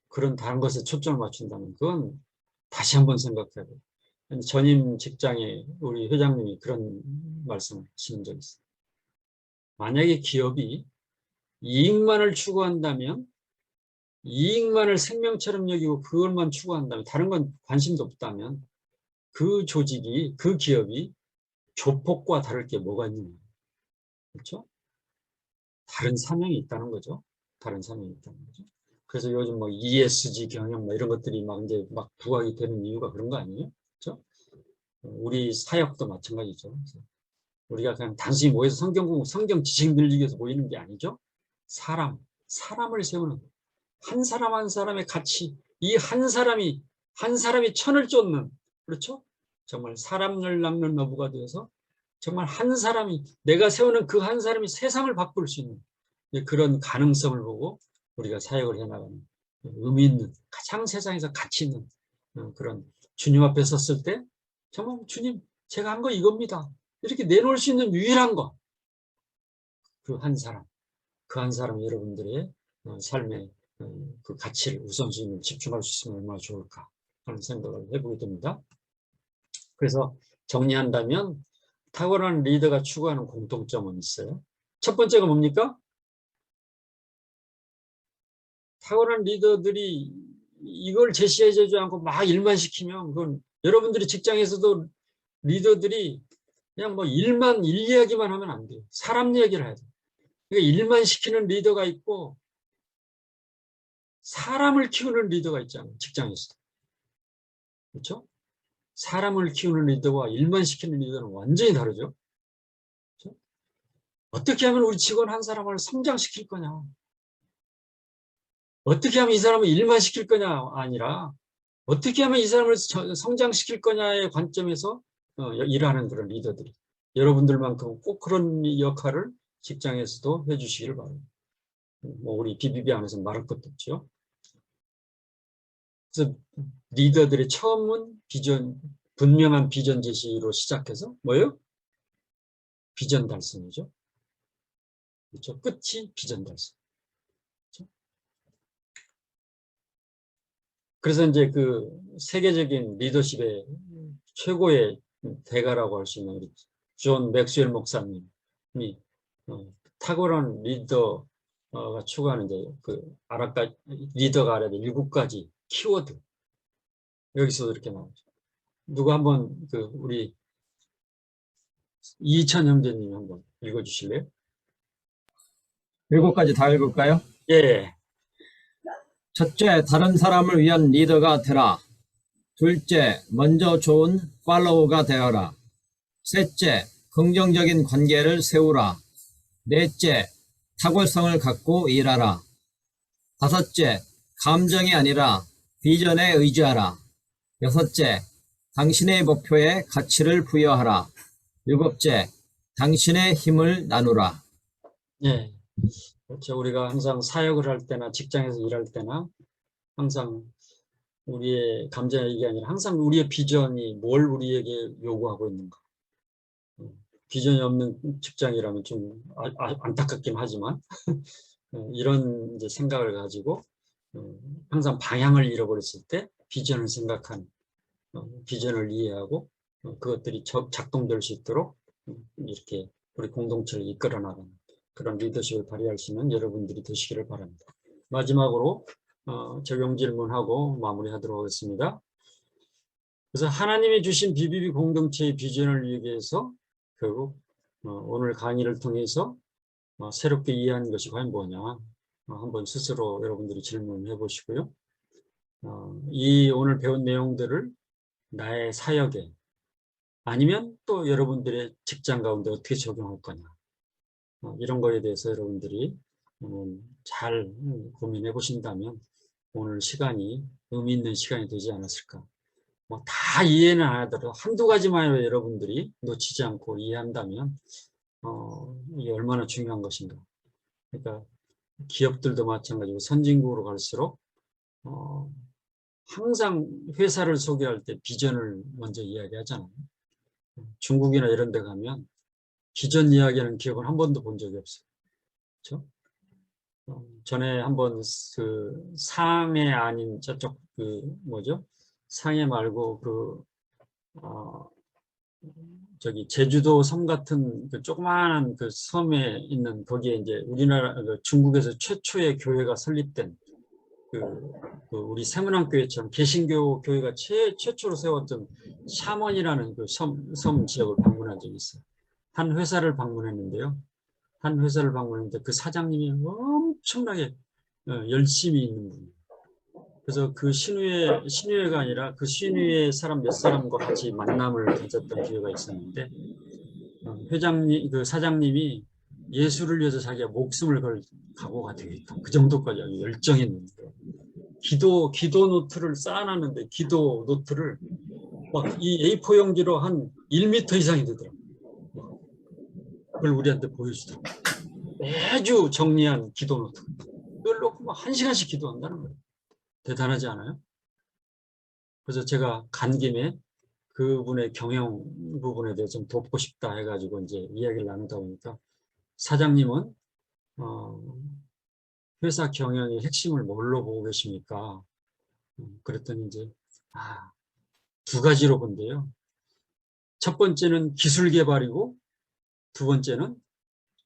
그런 다른 것에 초점을 맞춘다면 그건 다시 한번 생각해야 돼요. 전임 직장에 우리 회장님이 그런 말씀을 하신 적이 있어요. 만약에 기업이 이익만을 추구한다면 이익만을 생명처럼 여기고 그것만 추구한다면 다른 건 관심도 없다면 그 조직이 그 기업이 조폭과 다를 게 뭐가 있느냐. 그렇죠? 다른 사명이 있다는 거죠. 다른 사명이 있다는 거죠. 그래서 요즘 뭐 ESG 경영 뭐 이런 것들이 막 이제 막 부각이 되는 이유가 그런 거 아니에요? 그렇죠? 우리 사역도 마찬가지죠. 우리가 그냥 단순히 모여서 성경 지식 늘리기 위해서 모이는 게 아니죠. 사람을 세우는 한 사람 한 사람의 가치, 이 한 사람이 천을 쫓는, 그렇죠? 정말 사람을 낚는 어부가 되어서 정말 한 사람이 내가 세우는 그 한 사람이 세상을 바꿀 수 있는 그런 가능성을 보고 우리가 사역을 해나가는 의미 있는 가장 세상에서 가치 있는 그런 주님 앞에 섰을 때 정말 주님 제가 한 거 이겁니다. 이렇게 내놓을 수 있는 유일한 거. 그 한 사람 여러분들의 삶의 그 가치를 우선순위를 집중할 수 있으면 얼마나 좋을까 하는 생각을 해보게 됩니다. 그래서 정리한다면 탁월한 리더가 추구하는 공통점은 있어요. 첫 번째가 뭡니까? 탁월한 리더들이 이걸 제시해주지 않고 막 일만 시키면 그건 여러분들이 직장에서도 리더들이 그냥 뭐 일 이야기만 하면 안 돼요. 사람 이야기를 해야 돼요. 그러니까 일만 시키는 리더가 있고 사람을 키우는 리더가 있잖아요. 직장에서도. 그렇죠? 사람을 키우는 리더와 일만 시키는 리더는 완전히 다르죠. 그렇죠? 어떻게 하면 우리 직원 한 사람을 성장시킬 거냐. 어떻게 하면 이 사람을 일만 시킬 거냐 아니라 어떻게 하면 이 사람을 성장시킬 거냐의 관점에서 일하는 그런 리더들이 여러분들만큼 꼭 그런 역할을 직장에서도 해주시기를 바랍니다. 뭐 우리 BBB 안에서 말할 것도 없죠. 그래서 리더들의 처음은 분명한 비전 제시로 시작해서 뭐예요? 비전 달성이죠. 그렇죠? 끝이 비전 달성. 그렇죠? 그래서 이제 그 세계적인 리더십의 최고의 대가라고 할 수 있는 우리 존 맥스웰 목사님이 탁월한 리더가 추구하는 이제 그 리더가 알아야 될 7가지 키워드 여기서 이렇게 나오죠. 누구 한번 그 우리 이찬 형제님 한번 읽어주실래요? 7가지 다 읽을까요? 예. 첫째, 다른 사람을 위한 리더가 되라. 둘째, 먼저 좋은 팔로워가 되어라. 셋째, 긍정적인 관계를 세우라. 넷째, 탁월성을 갖고 일하라. 다섯째, 감정이 아니라 비전에 의지하라. 6째, 당신의 목표에 가치를 부여하라. 7째, 당신의 힘을 나누라. 예. 그렇죠. 우리가 항상 사역을 할 때나 직장에서 일할 때나 항상 우리의 감정이 아니라 항상 우리의 비전이 뭘 우리에게 요구하고 있는가. 비전이 없는 직장이라면 좀 안타깝긴 하지만 이런 이제 생각을 가지고 항상 방향을 잃어버렸을 때 비전을 생각하는, 비전을 이해하고 그것들이 작동될 수 있도록 이렇게 우리 공동체를 이끌어 나가는 그런 리더십을 발휘할 수 있는 여러분들이 되시기를 바랍니다. 마지막으로 적용 질문하고 마무리하도록 하겠습니다. 그래서 하나님이 주신 BBB 공동체의 비전을 위해서 결국 오늘 강의를 통해서 새롭게 이해하는 것이 과연 뭐냐, 한번 스스로 여러분들이 질문해 보시고요. 이 오늘 배운 내용들을 나의 사역에 아니면 또 여러분들의 직장 가운데 어떻게 적용할 거냐, 이런 거에 대해서 여러분들이 잘 고민해 보신다면 오늘 시간이 의미 있는 시간이 되지 않았을까. 뭐 다 이해는 안 하더라도 한두 가지만 여러분들이 놓치지 않고 이해한다면 이게 얼마나 중요한 것인가. 그러니까 기업들도 마찬가지고 선진국으로 갈수록 항상 회사를 소개할 때 비전을 먼저 이야기하잖아요. 중국이나 이런 데 가면 비전 이야기하는 기업은 한 번도 본 적이 없어요. 그렇죠? 전에 한번 그 상해 아닌 저쪽 그 뭐죠? 상해 말고 저기 제주도 섬 같은 그 조그마한 그 섬에 있는 거기에 이제 우리나라 중국에서 최초의 교회가 설립된 그 우리 세문안교회처럼 개신교 교회가 최초로 세웠던 샤먼이라는 그 섬 지역을 방문한 적이 있어요. 한 회사를 방문했는데요. 한 회사를 방문했는데 그 사장님이 엄청나게 열심히 있는 분이에요. 그래서 그 신우회가 아니라 그 신우회 사람 몇 사람과 같이 만남을 가졌던 기회가 있었는데 회장님, 그 사장님이 예수를 위해서 자기가 목숨을 걸 각오가 되겠다. 그 정도까지 아주 열정했는데 기도 노트를 쌓아놨는데 기도 노트를 막 이 A4 용지로 한 1m 이상이 되더라고요. 그걸 우리한테 보여주더라고요. 매주 정리한 기도 노트. 그걸 놓고 막 1시간씩 기도한다는 거예요. 대단하지 않아요? 그래서 제가 간 김에 그분의 경영 부분에 대해서 좀 돕고 싶다 해가지고 이제 이야기를 나누다 보니까 사장님은 회사 경영의 핵심을 뭘로 보고 계십니까? 그랬더니 이제 두 가지로 본대요. 첫 번째는 기술 개발이고 두 번째는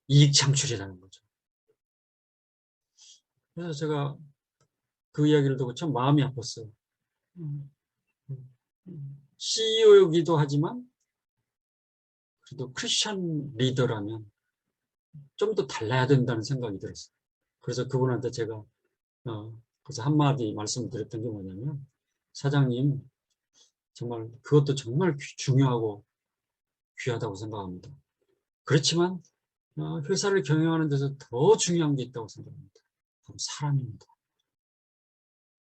이익 창출이라는 거죠. 그래서 제가 그 이야기를 듣고 참 마음이 아팠어요. CEO이기도 하지만 그래도 크리스천 리더라면 좀 더 달라야 된다는 생각이 들었어요. 그래서 그분한테 제가 그래서 한마디 말씀을 드렸던 게 뭐냐면 사장님 정말 그것도 정말 중요하고 귀하다고 생각합니다. 그렇지만 회사를 경영하는 데서 더 중요한 게 있다고 생각합니다. 그럼 사람입니다.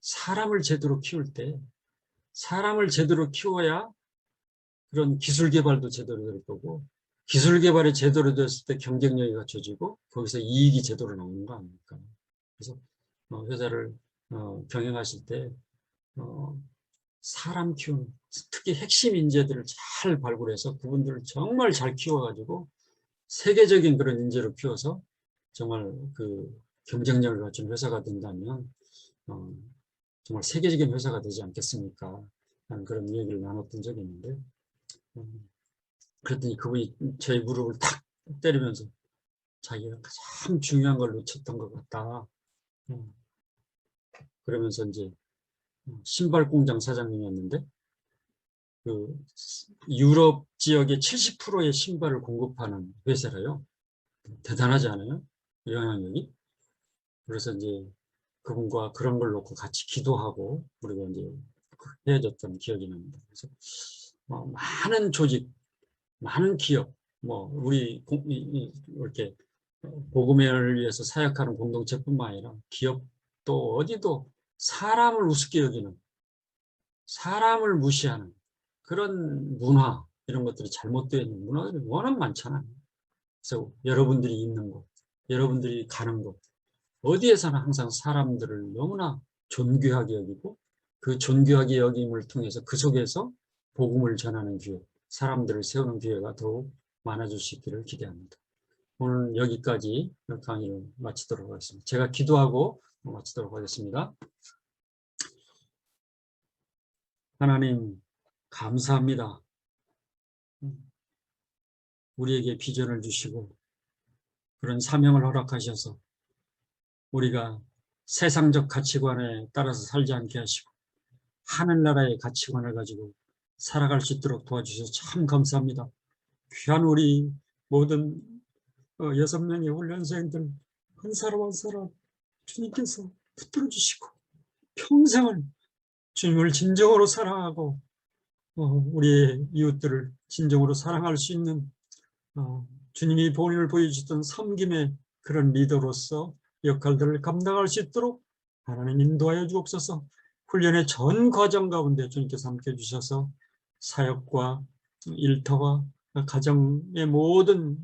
사람을 제대로 키울 때 사람을 제대로 키워야 그런 기술 개발도 제대로 될 거고 기술 개발이 제대로 됐을 때 경쟁력이 갖춰지고 거기서 이익이 제대로 나오는 거 아닙니까? 그래서 회사를 경영하실 때 사람 키우는 특히 핵심 인재들을 잘 발굴해서 그분들을 정말 잘 키워가지고 세계적인 그런 인재로 키워서 정말 그 경쟁력을 갖춘 회사가 된다면 정말 세계적인 회사가 되지 않겠습니까? 하는 그런 얘기를 나눴던 적이 있는데 그랬더니 그분이 제 무릎을 탁 때리면서 자기가 가장 중요한 걸 놓쳤던 것 같다. 그러면서 이제 신발 공장 사장님이었는데 그 유럽 지역의 70%의 신발을 공급하는 회사래요. 대단하지 않아요? 영향력이. 그래서 이제 그분과 그런 걸 놓고 같이 기도하고 우리가 이제 헤어졌던 기억이 납니다. 그래서 많은 조직, 많은 기업, 우리 이렇게 복음을 위해서 사역하는 공동체뿐만 아니라 기업도 어디도 사람을 우습게 여기는 사람을 무시하는 그런 문화, 이런 것들이 잘못되어 있는 문화들이 워낙 많잖아요. 그래서 여러분들이 있는 곳, 여러분들이 가는 곳, 어디에서나 항상 사람들을 너무나 존귀하게 여기고 그 존귀하게 여김을 통해서 그 속에서 복음을 전하는 기회, 사람들을 세우는 기회가 더욱 많아질 수 있기를 기대합니다. 오늘 여기까지 강의를 마치도록 하겠습니다. 제가 기도하고 마치도록 하겠습니다. 하나님 감사합니다. 우리에게 비전을 주시고 그런 사명을 허락하셔서 우리가 세상적 가치관에 따라서 살지 않게 하시고 하늘나라의 가치관을 가지고 살아갈 수 있도록 도와주셔서 참 감사합니다. 귀한 우리 모든 6명의 훈련생들 한 사람 한 사람 주님께서 붙들어 주시고 평생을 주님을 진정으로 사랑하고 우리의 이웃들을 진정으로 사랑할 수 있는 주님이 본인을 보여주셨던 섬김의 그런 리더로서 역할들을 감당할 수 있도록 하나님 인도하여 주옵소서. 훈련의 전 과정 가운데 주님께서 함께해 주셔서 사역과 일터와 가정의 모든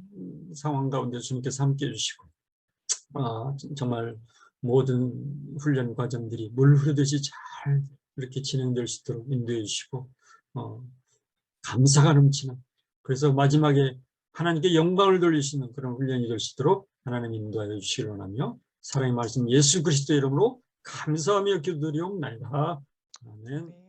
상황 가운데 주님께서 함께해 주시고 정말 모든 훈련 과정들이 물 흐르듯이 잘 이렇게 진행될 수 있도록 인도해 주시고 감사가 넘치는, 그래서 마지막에 하나님께 영광을 돌리시는 그런 훈련이 될 수 있도록 하나님 인도하여 주시기를 원하며 사랑의 말씀 예수 그리스도의 이름으로 감사하며 기도드리옵나이다. 아멘.